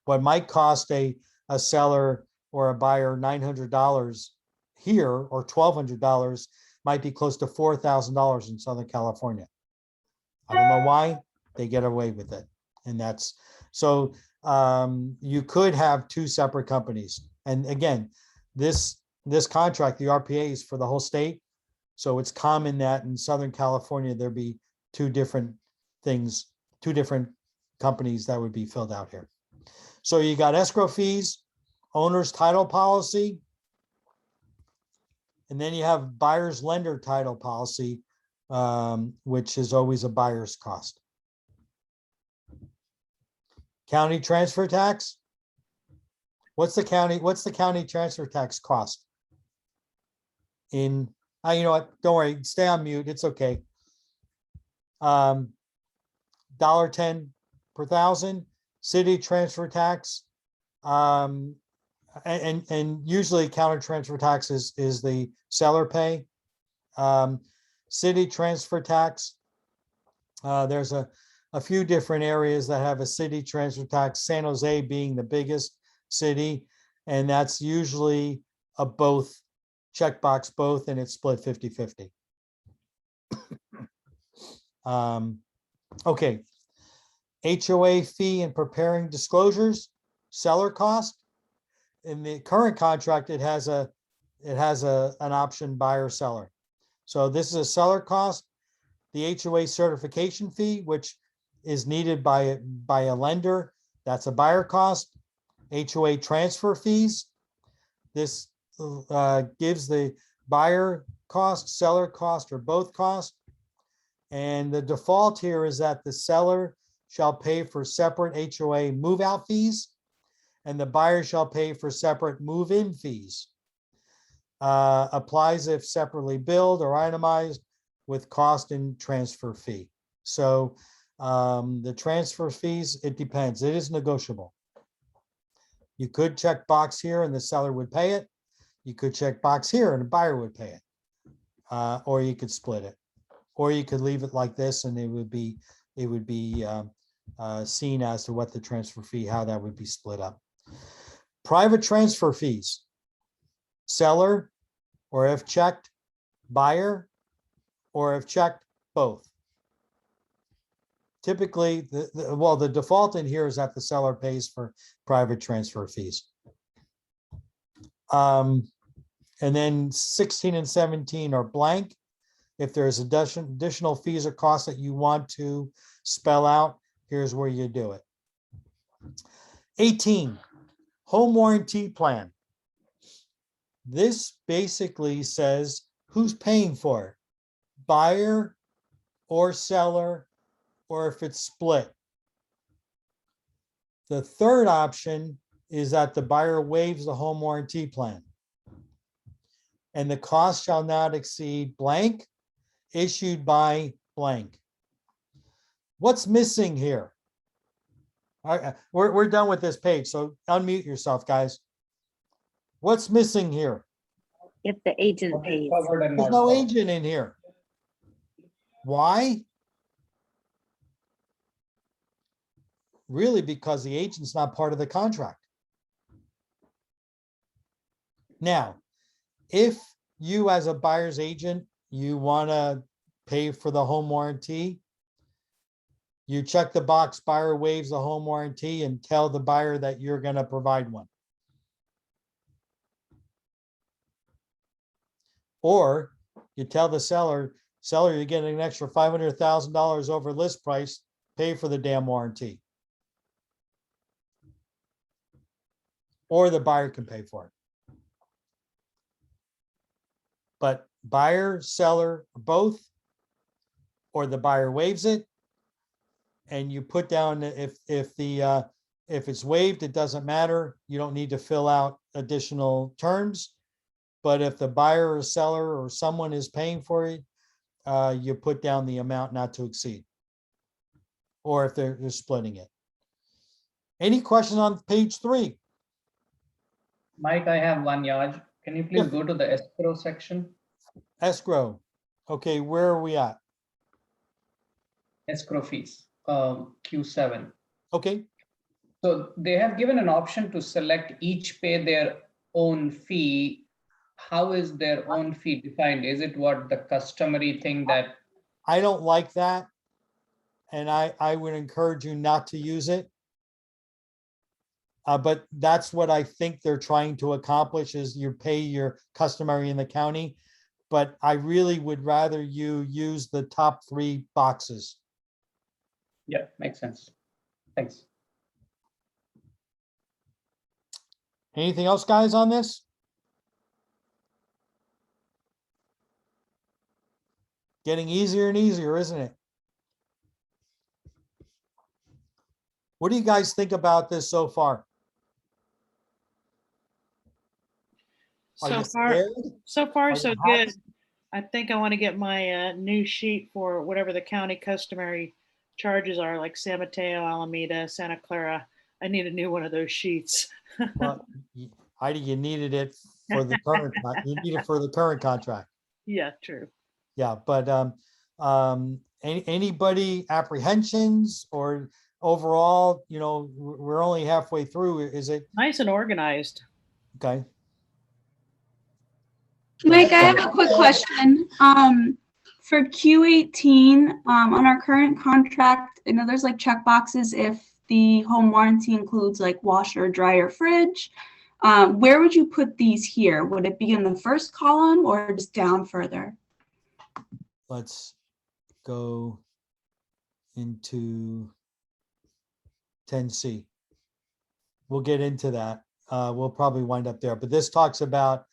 What might cost a seller or a buyer $900 here or $1,200 might be close to $4,000 in Southern California. I don't know why they get away with it. And that's so you could have 2 separate companies. And again, this contract, the RPA, is for the whole state. So it's common that in Southern California, there'd be 2 different things, 2 different companies that would be filled out here. So you got escrow fees, owner's title policy, and then you have buyer's lender title policy, which is always a buyer's cost. County transfer tax. What's the county transfer tax cost? You know what? Don't worry, stay on mute. It's okay. $1.10 per thousand. City transfer tax. And usually county transfer tax is the seller pay. City transfer tax. There's a few different areas that have a city transfer tax, San Jose being the biggest city, and that's usually a both, checkbox both, and it's split 50-50. Okay, HOA fee and preparing disclosures, seller cost. In the current contract, it has an option buyer seller. So this is a seller cost. The HOA certification fee, which is needed by a lender, that's a buyer cost. HOA transfer fees. This gives the buyer cost, seller cost, or both cost. And the default here is that the seller shall pay for separate HOA move-out fees, and the buyer shall pay for separate move-in fees. Applies if separately billed or itemized with cost and transfer fee. So the transfer fees, it depends. It is negotiable. You could check box here and the seller would pay it. You could check box here and the buyer would pay it. Or you could split it. Or you could leave it like this and it would be seen as to what the transfer fee, how that would be split up. Private transfer fees. Seller, or if checked, buyer, or if checked, both. Typically, the default in here is that the seller pays for private transfer fees. And then 16 and 17 are blank. If there's additional fees or costs that you want to spell out, here's where you do it. 18, home warranty plan. This basically says who's paying for it, buyer or seller, or if it's split. The third option is that the buyer waives the home warranty plan. And the cost shall not exceed blank, issued by blank. What's missing here? All right, we're done with this page, so unmute yourself, guys. What's missing here? If the agent pays. There's no agent in here. Why? Really, because the agent's not part of the contract. Now, if you as a buyer's agent, you want to pay for the home warranty, you check the box, buyer waives the home warranty, and tell the buyer that you're going to provide one. Or you tell the seller, you're getting an extra $500,000 over list price, pay for the damn warranty. Or the buyer can pay for it. But buyer, seller, both, or the buyer waives it, and you put down if it's waived, it doesn't matter. You don't need to fill out additional terms. But if the buyer or seller or someone is paying for it, you put down the amount not to exceed. Or if they're splitting it. Any questions on page 3? Mike, I have one, Yaj. Can you please go to the escrow section? Escrow. Okay, where are we at? Escrow fees, Q7. Okay. So they have given an option to select each pay their own fee. How is their own fee defined? Is it what the customary thing that? I don't like that. And I would encourage you not to use it. But that's what I think they're trying to accomplish is you pay your customary in the county. But I really would rather you use the top 3 boxes. Yeah, makes sense. Thanks. Anything else, guys, on this? Getting easier and easier, isn't it? What do you guys think about this so far? So far, so good. I think I want to get my new sheet for whatever the county customary charges are, like San Mateo, Alameda, Santa Clara. I need a new one of those sheets. Well, Heidi, you needed it for the current, you need it for the current contract. Yeah, true. Yeah, but anybody apprehensions or overall, we're only halfway through. Is it nice and organized? Okay. Mike, I have a quick question. For Q18, on our current contract, I know there's like check boxes if the home warranty includes like washer, dryer, fridge. Where would you put these here? Would it be in the first column or just down further? Let's go into 10C. We'll get into that. We'll probably wind up there, but this talks about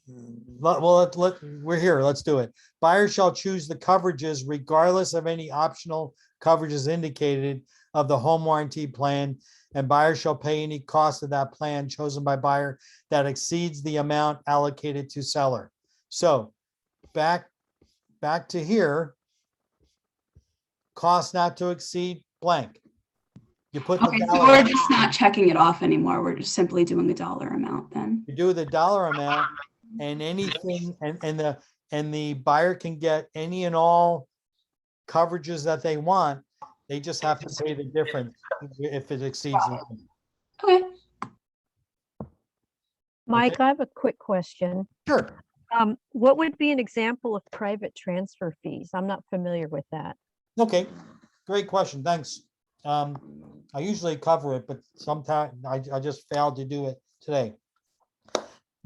we're here, let's do it. Buyers shall choose the coverages regardless of any optional coverages indicated of the home warranty plan, and buyers shall pay any cost of that plan chosen by buyer that exceeds the amount allocated to seller. So back to here, cost not to exceed blank. You put the Okay, so dollar, we're just not checking it off anymore. We're just simply doing a dollar amount then. you do the dollar amount, and anything, and the buyer can get any and all coverages that they want. They just have to pay the difference if it exceeds. the limit. Okay. Mike, I have a quick question. Sure. What would be an example of private transfer fees? I'm not familiar with that. Okay, great question. Thanks. I usually cover it, but sometimes I just failed to do it today.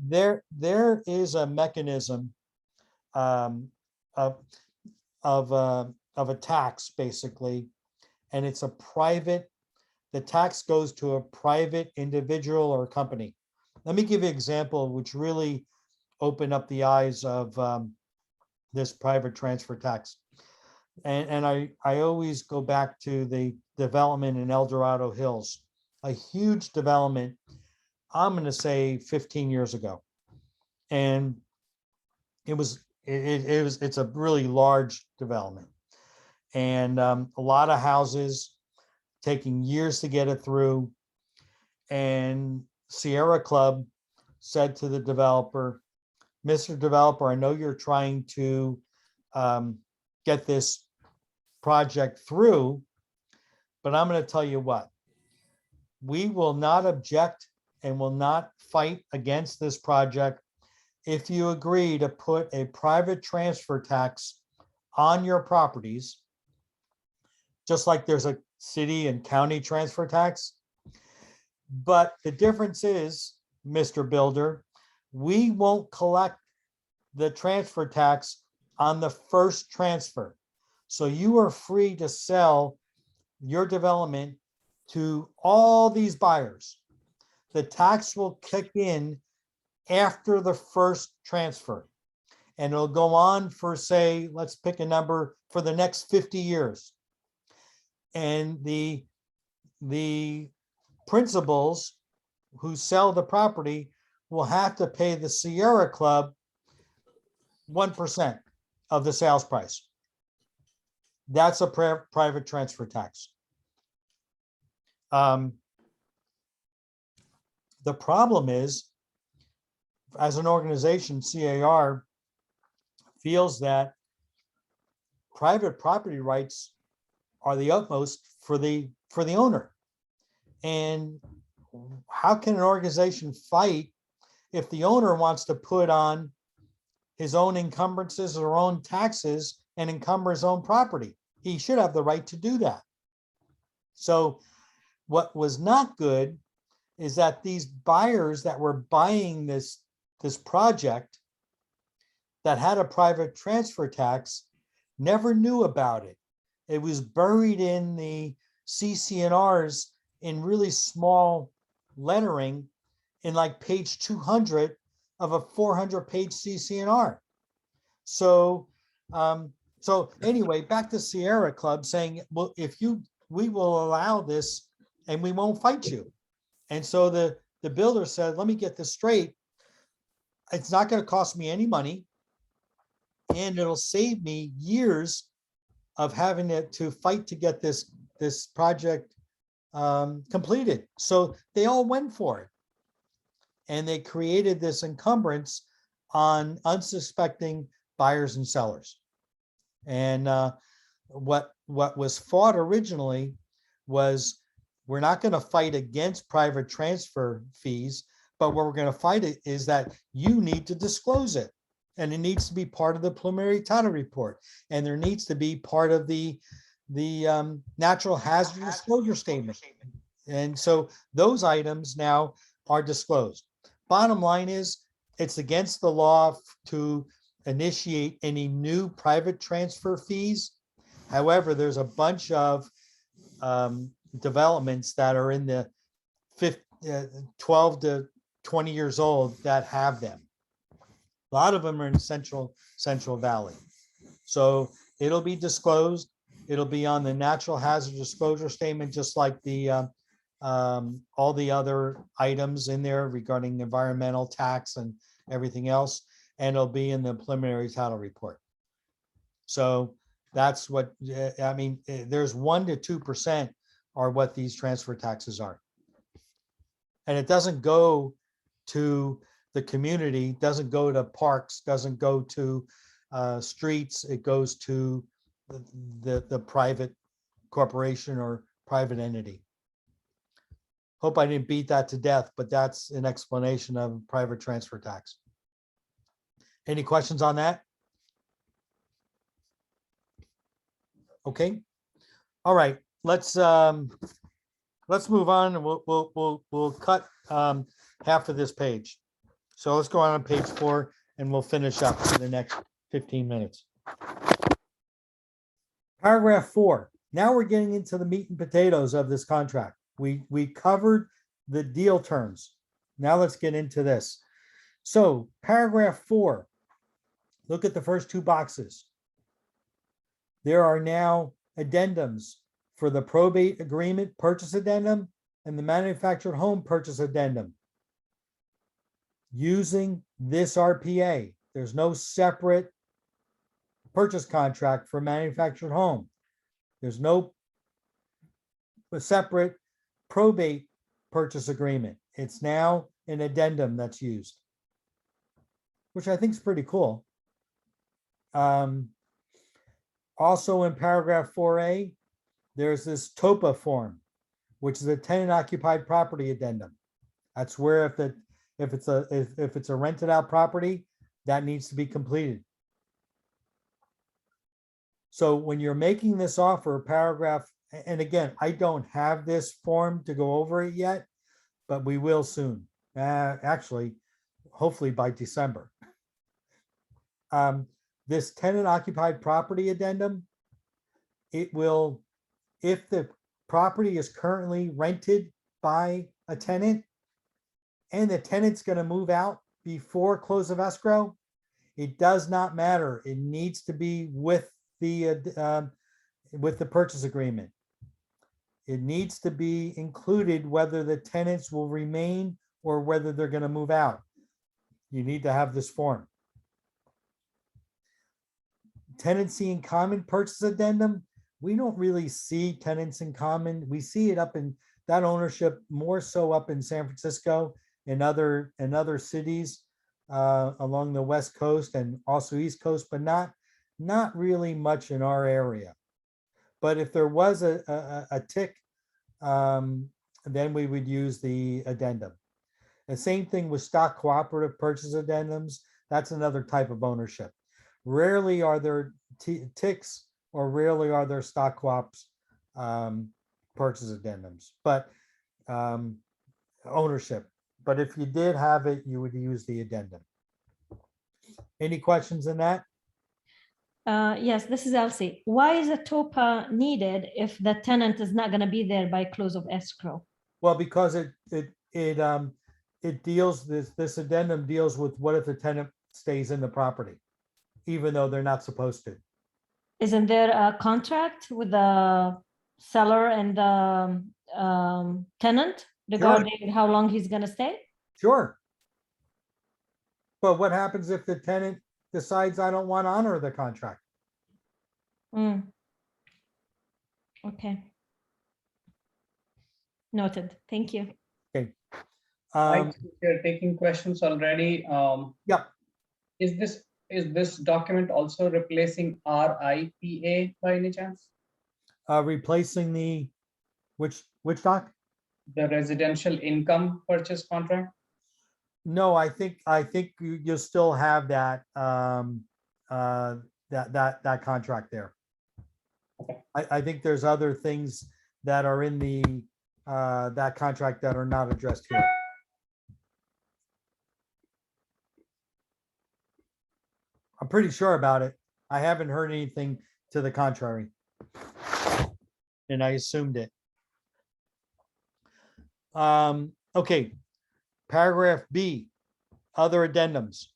There is a mechanism of a tax basically, and it's a private. The tax goes to a private individual or company. Let me give you an example which really opened up the eyes of this private transfer tax. And I always go back to the development in El Dorado Hills, a huge development, I'm going to say 15 years ago. And it's a really large development. And a lot of houses, taking years to get it through. And Sierra Club said to the developer, Mr. Developer, I know you're trying to get this project through, but I'm going to tell you what, we will not object and will not fight against this project if you agree to put a private transfer tax on your properties, just like there's a city and county transfer tax. But the difference is, Mr. Builder, we won't collect the transfer tax on the first transfer. So you are free to sell your development to all these buyers. The tax will kick in after the first transfer. And it'll go on for, say, let's pick a number, for the next 50 years. And the principals who sell the property will have to pay the Sierra Club 1% of the sales price. That's a private transfer tax. The problem is, as an organization, CAR feels that private property rights are the utmost for the owner. And how can an organization fight if the owner wants to put on his own encumbrances or own taxes and encumber his own property? He should have the right to do that. So what was not good is that these buyers that were buying this project that had a private transfer tax never knew about it. It was buried in the CC&Rs in really small lettering in like page 200 of a 400-page CC&R. So anyway, back to Sierra Club saying, well, we will allow this and we won't fight you. And so the builder said, let me get this straight. It's not going to cost me any money, and it'll save me years of having to fight to get this project completed. So they all went for it. And they created this encumbrance on unsuspecting buyers and sellers. And what was fought originally was, we're not going to fight against private transfer fees, but what we're going to fight it is that you need to disclose it. And it needs to be part of the preliminary title report. And there needs to be part of the natural hazard disclosure statement. And so those items now are disclosed. Bottom line is, it's against the law to initiate any new private transfer fees. However, there's a bunch of developments that are in the 12 to 20 years old that have them. A lot of them are in Central Valley. So it'll be disclosed. It'll be on the natural hazard disclosure statement, just like the all the other items in there regarding environmental tax and everything else. And it'll be in the preliminary title report. So that's what, I mean, there's 1 to 2% are what these transfer taxes are. And it doesn't go to the community, doesn't go to parks, doesn't go to streets, it goes to the private corporation or private entity. Hope I didn't beat that to death, but that's an explanation of private transfer tax. Any questions on that? Okay. All right, let's move on, and we'll cut half of this page. So let's go on page 4 and we'll finish up in the next 15 minutes. Paragraph 4. Now we're getting into the meat and potatoes of this contract. We covered the deal terms. Now let's get into this. So paragraph 4, look at the first 2 boxes. There are now addendums for the probate agreement purchase addendum and the manufactured home purchase addendum. Using this RPA, there's no separate purchase contract for manufactured home. There's no separate probate purchase agreement. It's now an addendum that's used, which I think is pretty cool. Also in paragraph 4A, there's this TOPA form, which is a tenant occupied property addendum. That's where if it's a rented out property, that needs to be completed. So when you're making this offer, paragraph, and again, I don't have this form to go over it yet, but we will soon. Actually, hopefully by December. This tenant occupied property addendum, it will, if the property is currently rented by a tenant and the tenant's going to move out before close of escrow, it does not matter. It needs to be with the purchase agreement. It needs to be included whether the tenants will remain or whether they're going to move out. You need to have this form. Tenancy in common purchase addendum. We don't really see tenants in common. We see it up in that ownership more so up in San Francisco and other cities along the West Coast and also East Coast, but not really much in our area. But if there was a tick, then we would use the addendum. The same thing with stock cooperative purchase addendums. That's another type of ownership. Rarely are there ticks or rarely are there stock co-ops purchase addendums, but ownership. But if you did have it, you would use the addendum. Any questions in that? Yes, this is Elsie. Why is a TOPA needed if the tenant is not going to be there by close of escrow? Well, because it deals, this addendum deals with what if the tenant stays in the property, even though they're not supposed to. Isn't there a contract with the seller and the tenant regarding how long he's going to stay? Sure. But what happens if the tenant decides I don't want to honor the contract? Okay. Noted. Thank you. Okay. Mike, you're taking questions already. Yeah. Is this document also replacing RIPA by any chance? Replacing the which doc? The residential income purchase contract? No, I think you'll still have that that contract there. Okay. I think there's other things that are in the that contract that are not addressed here. I'm pretty sure about it. I haven't heard anything to the contrary. And I assumed it. Okay. Paragraph B, other addendums.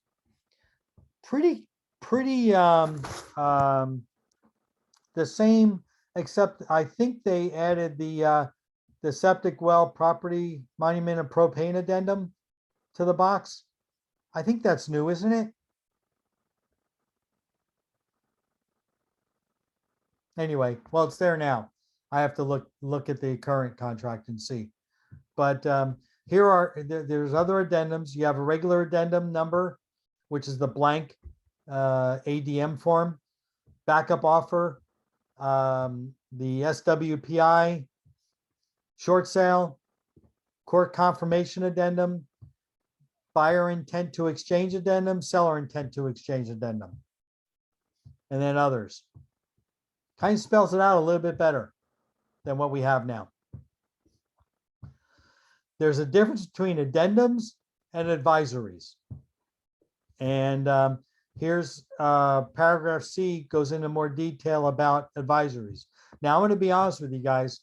pretty, the same, except I think they added the septic well property monument and propane addendum to the box. I think that's new, isn't it? Anyway, well, it's there now. I have to look at the current contract and see. But there's other addendums. You have a regular addendum number, which is the blank ADM form, backup offer, the SWPI, short sale, court confirmation addendum, buyer intent to exchange addendum, seller intent to exchange addendum, and then others. Kind of spells it out a little bit better than what we have now. There's a difference between addendums and advisories. And here's paragraph C goes into more detail about advisories. Now, I'm going to be honest with you guys.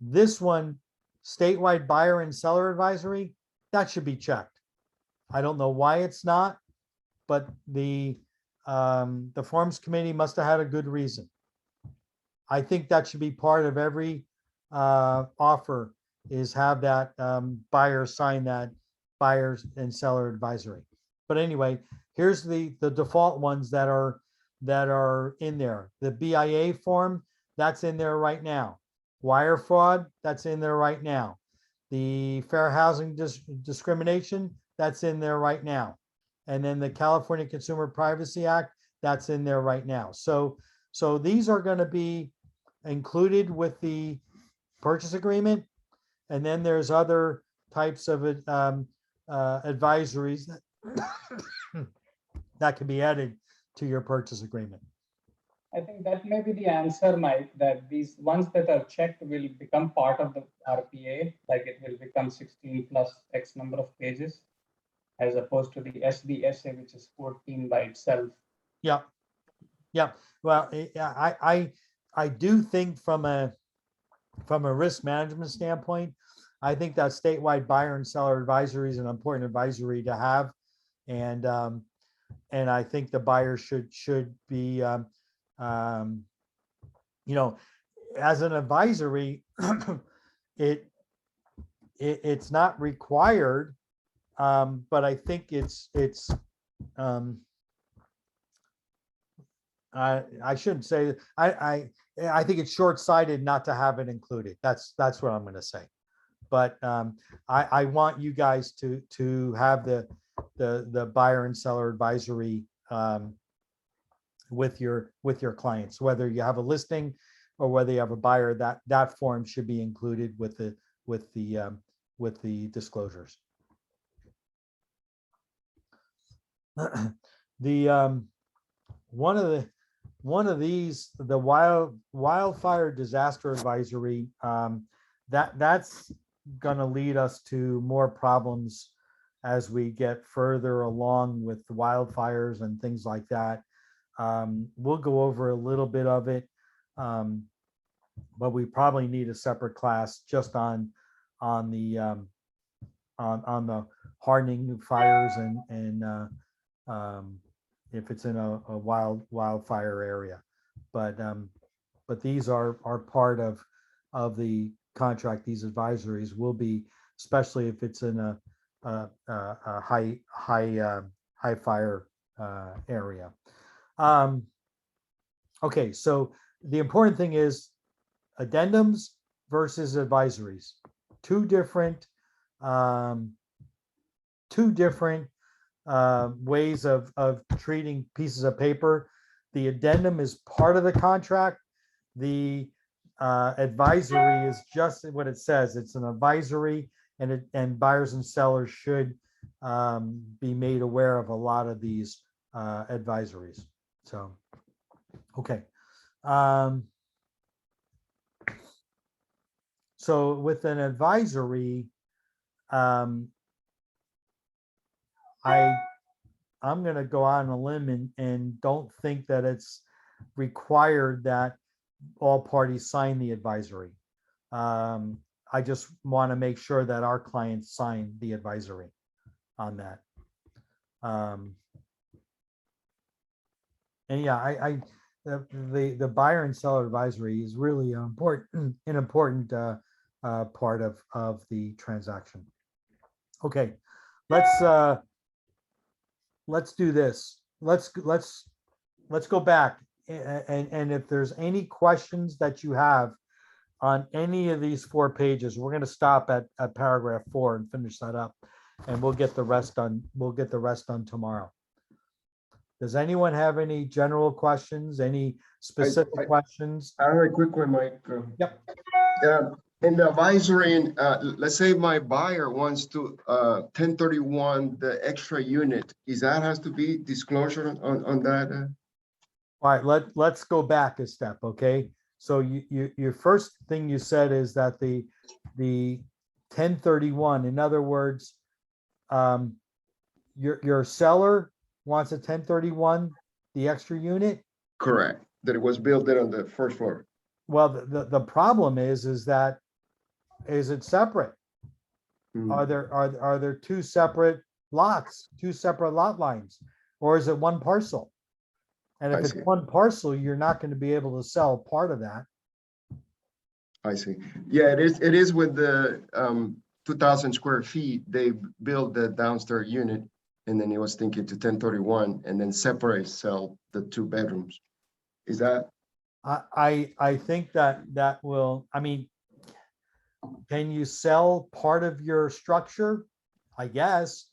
This one, statewide buyer and seller advisory, that should be checked. I don't know why it's not, but the forms committee must have had a good reason. I think that should be part of every offer, is have that buyer sign that buyers and seller advisory. But anyway, here's the default ones that are in there. The BIA form, that's in there right now. Wire fraud, that's in there right now. The fair housing discrimination, that's in there right now. And then the California Consumer Privacy Act, that's in there right now. So these are going to be included with the purchase agreement. And then there's other types of advisories that can be added to your purchase agreement. I think that may be the answer, Mike, that these ones that are checked will become part of the RPA, like it will become 16 plus X number of pages, as opposed to the SBSA, which is 14 by itself. Yeah. Yeah. Well, I do think from a risk management standpoint, I think that statewide buyer and seller advisory is an important advisory to have. And I think the buyer should be, as an advisory, it's not required, but I think it's I shouldn't say I think it's short-sighted not to have it included. That's what I'm going to say. But I want you guys to have the buyer and seller advisory with your clients, whether you have a listing or whether you have a buyer. That form should be included with the disclosures. One of these, the wildfire disaster advisory, that's going to lead us to more problems as we get further along with the wildfires and things like that. We'll go over a little bit of it, but we probably need a separate class just on the hardening fires and if it's in a wildfire area. But these are part of the contract. These advisories will be, especially if it's in a high fire area. Okay, so the important thing is addendums versus advisories. Two different ways of treating pieces of paper. The addendum is part of the contract. The advisory is just what it says. It's an advisory, and buyers and sellers should be made aware of a lot of these advisories. So, okay. So with an advisory, I'm going to go on a limb and don't think that it's required that all parties sign the advisory. I just want to make sure that our clients sign the advisory on that. And yeah, the buyer and seller advisory is really an important part of the transaction. Okay, let's do this. Let's go back and if there's any questions that you have on any of these 4 pages, we're going to stop at paragraph 4 and finish that up, and we'll get the rest done. We'll get the rest done tomorrow. Does anyone have any general questions? Any specific questions? I have a quick one, Mike. Yep. In the advisory, let's say my buyer wants to 1031 the extra unit. Is that has to be disclosure on that? All right, let's go back a step, okay? So your first thing you said is that the 1031, in other words, your seller wants a 1031, the extra unit? Correct. That it was built there on the first floor. Well, the problem is that, is it separate? Are there 2 separate lots, 2 separate lot lines? Or is it one parcel? And if I it's see. one parcel, you're not going to be able to sell part of that. I see. Yeah, it is with the 2,000 square feet. They built the downstairs unit, and then he was thinking to 1031 and then separate sell the 2 bedrooms. Is that? I think that will, I mean, can you sell part of your structure? I guess.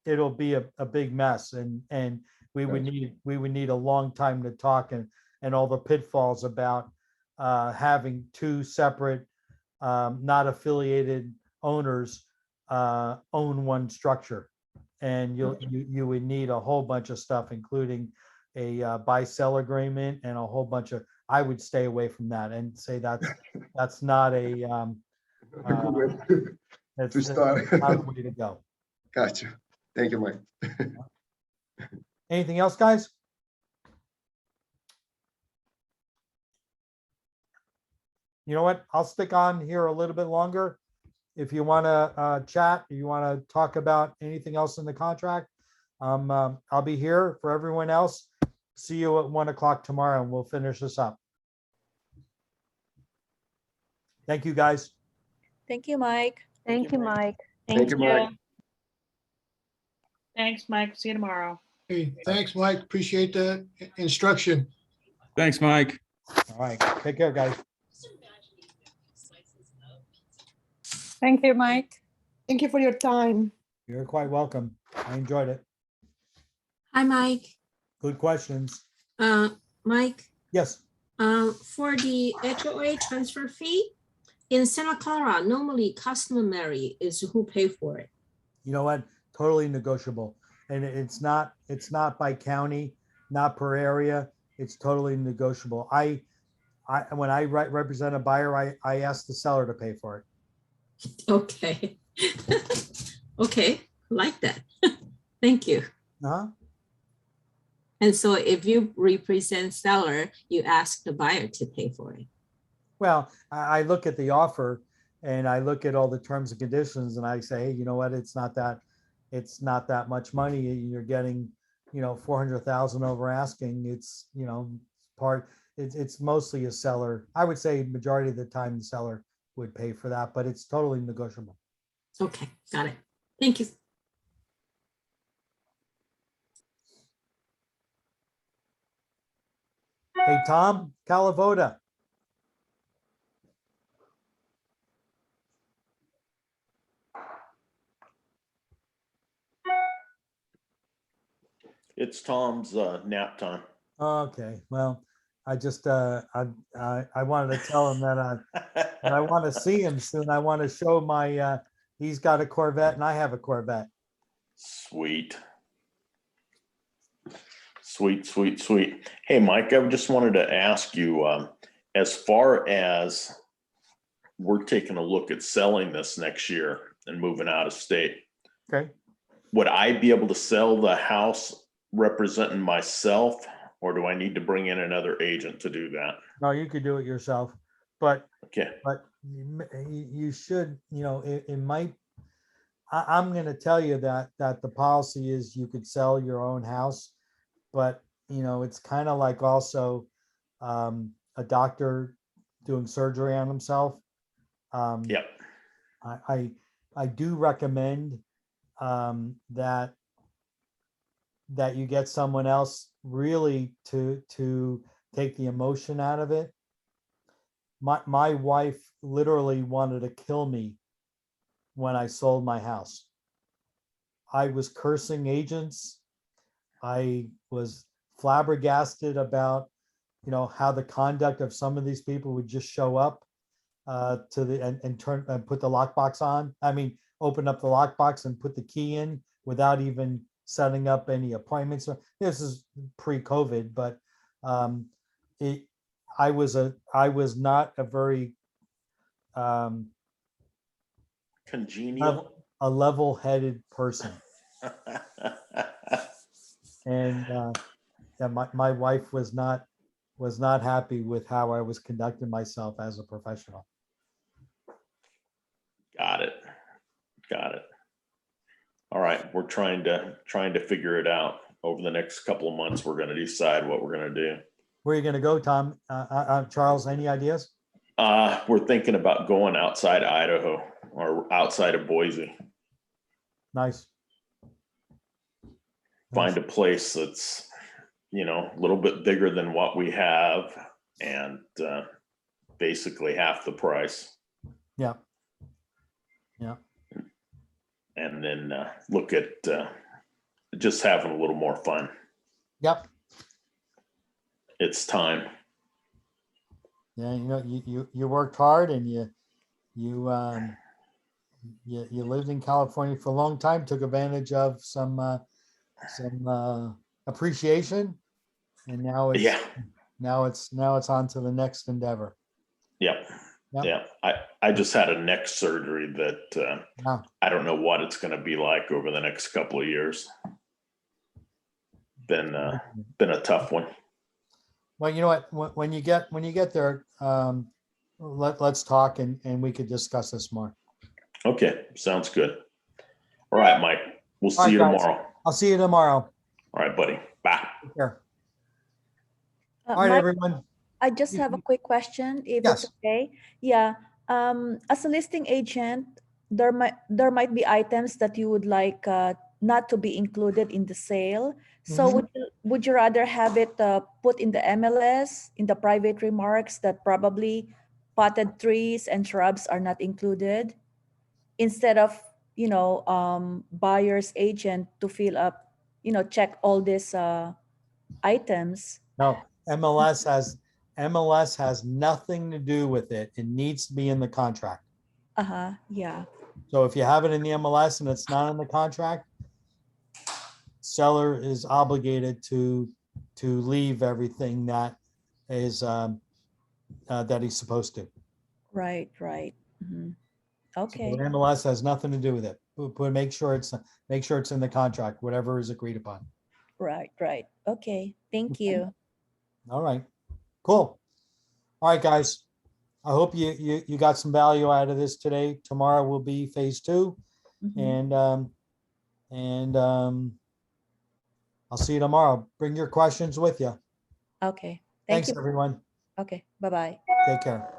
It'll be a big mess, and we would need a long time to talk and all the pitfalls about having 2 separate not affiliated owners own one structure. And you would need a whole bunch of stuff, including a buy-sell agreement and a whole bunch of, I would stay away from that and say that's not a To start. not a way to go. Gotcha. Thank you, Mike. Anything else, guys? You know what? I'll stick on here a little bit longer. If you want to chat, if you want to talk about anything else in the contract, I'll be here. For everyone else, see you at 1 o'clock tomorrow, and we'll finish this up. Thank you, guys. Thank you, Mike. Thank you, Mike. Thank you, Mike. Thanks, Mike. See you tomorrow. Hey, thanks, Mike. Appreciate the instruction. Thanks, Mike. All right. Take care, guys. Thank you, Mike. Thank you for your time. You're quite welcome. I enjoyed it. Hi, Mike. Good questions. Mike, Yes. for the HOA transfer fee in Santa Clara, normally customary is who pay for it. You know what? Totally negotiable. And it's not by county, not per area. It's totally negotiable. When I represent a buyer, I ask the seller to pay for it. Okay. Okay, like that. Thank you. Uh-huh. And so if you represent seller, you ask the buyer to pay for it. Well, I look at the offer and I look at all the terms and conditions and I say, hey, you know what? It's not that much money. You're getting, 400,000 over asking. It's, it's mostly a seller. I would say majority of the time the seller would pay for that, but it's totally negotiable. Okay, got it. Thank you. Hey, Tom Calavoda. It's Tom's nap time. Okay, well, I just I wanted to tell him that I want to see him soon. I want to show my he's got a Corvette and I have a Corvette. Sweet. Sweet. Hey, Mike, I just wanted to ask you, as far as we're taking a look at selling this next year and moving out of state. Okay. Would I be able to sell the house representing myself, or do I need to bring in another agent to do that? No, you could do it yourself, but okay. But you should, it might. I'm gonna tell you that the policy is you could sell your own house, but it's kind of like also a doctor doing surgery on himself. Yep. I do recommend that you get someone else really to take the emotion out of it. My wife literally wanted to kill me when I sold my house. I was cursing agents. I was flabbergasted about, how the conduct of some of these people would just show up to the and turn and put the lockbox on. I mean, open up the lockbox and put the key in without even setting up any appointments. This is pre-COVID, but I was not a very Congenial. a level-headed person. And yeah, my wife was not happy with how I was conducting myself as a professional. Got it. All right, we're trying to figure it out. Over the next couple of months, we're going to decide what we're going to do. Where are you going to go, Tom? Charles, any ideas? We're thinking about going outside Idaho or outside of Boise. Nice. Find a place that's, a little bit bigger than what we have and basically half the price. Yeah. And then look at just having a little more fun. Yep. It's time. Yeah, you worked hard and you lived in California for a long time, took advantage of some appreciation, and now it's on to the next endeavor. Yep. Yeah. I just had a neck surgery that I don't know what it's going to be like over the next couple of years. Been a tough one. Well, you know what? When you get there, let's talk and we could discuss this more. Okay, sounds good. All right, Mike. We'll see you tomorrow. I'll see you tomorrow. All right, buddy. Bye. Take care. All right, Mike, everyone. I just have a quick question, if it's okay. Yeah. As a listing agent, there might be items that you would like not to be included in the sale. So would you rather have it put in the MLS, in the private remarks, that probably potted trees and shrubs are not included, instead of buyer's agent to fill up, check all these items? No, MLS has nothing to do with it. It needs to be in the contract. Yeah. So if you have it in the MLS and it's not in the contract, seller is obligated to leave everything that is that he's supposed to. Right. Mm-hmm. Okay. So the MLS has nothing to do with it. Make sure it's in the contract, whatever is agreed upon. Right. Okay. Thank you. All right. Cool. All right, guys. I hope you got some value out of this today. Tomorrow will be phase 2, and I'll see you tomorrow. Bring your questions with you. Okay. Thanks, everyone. Okay. Bye-bye. Take care.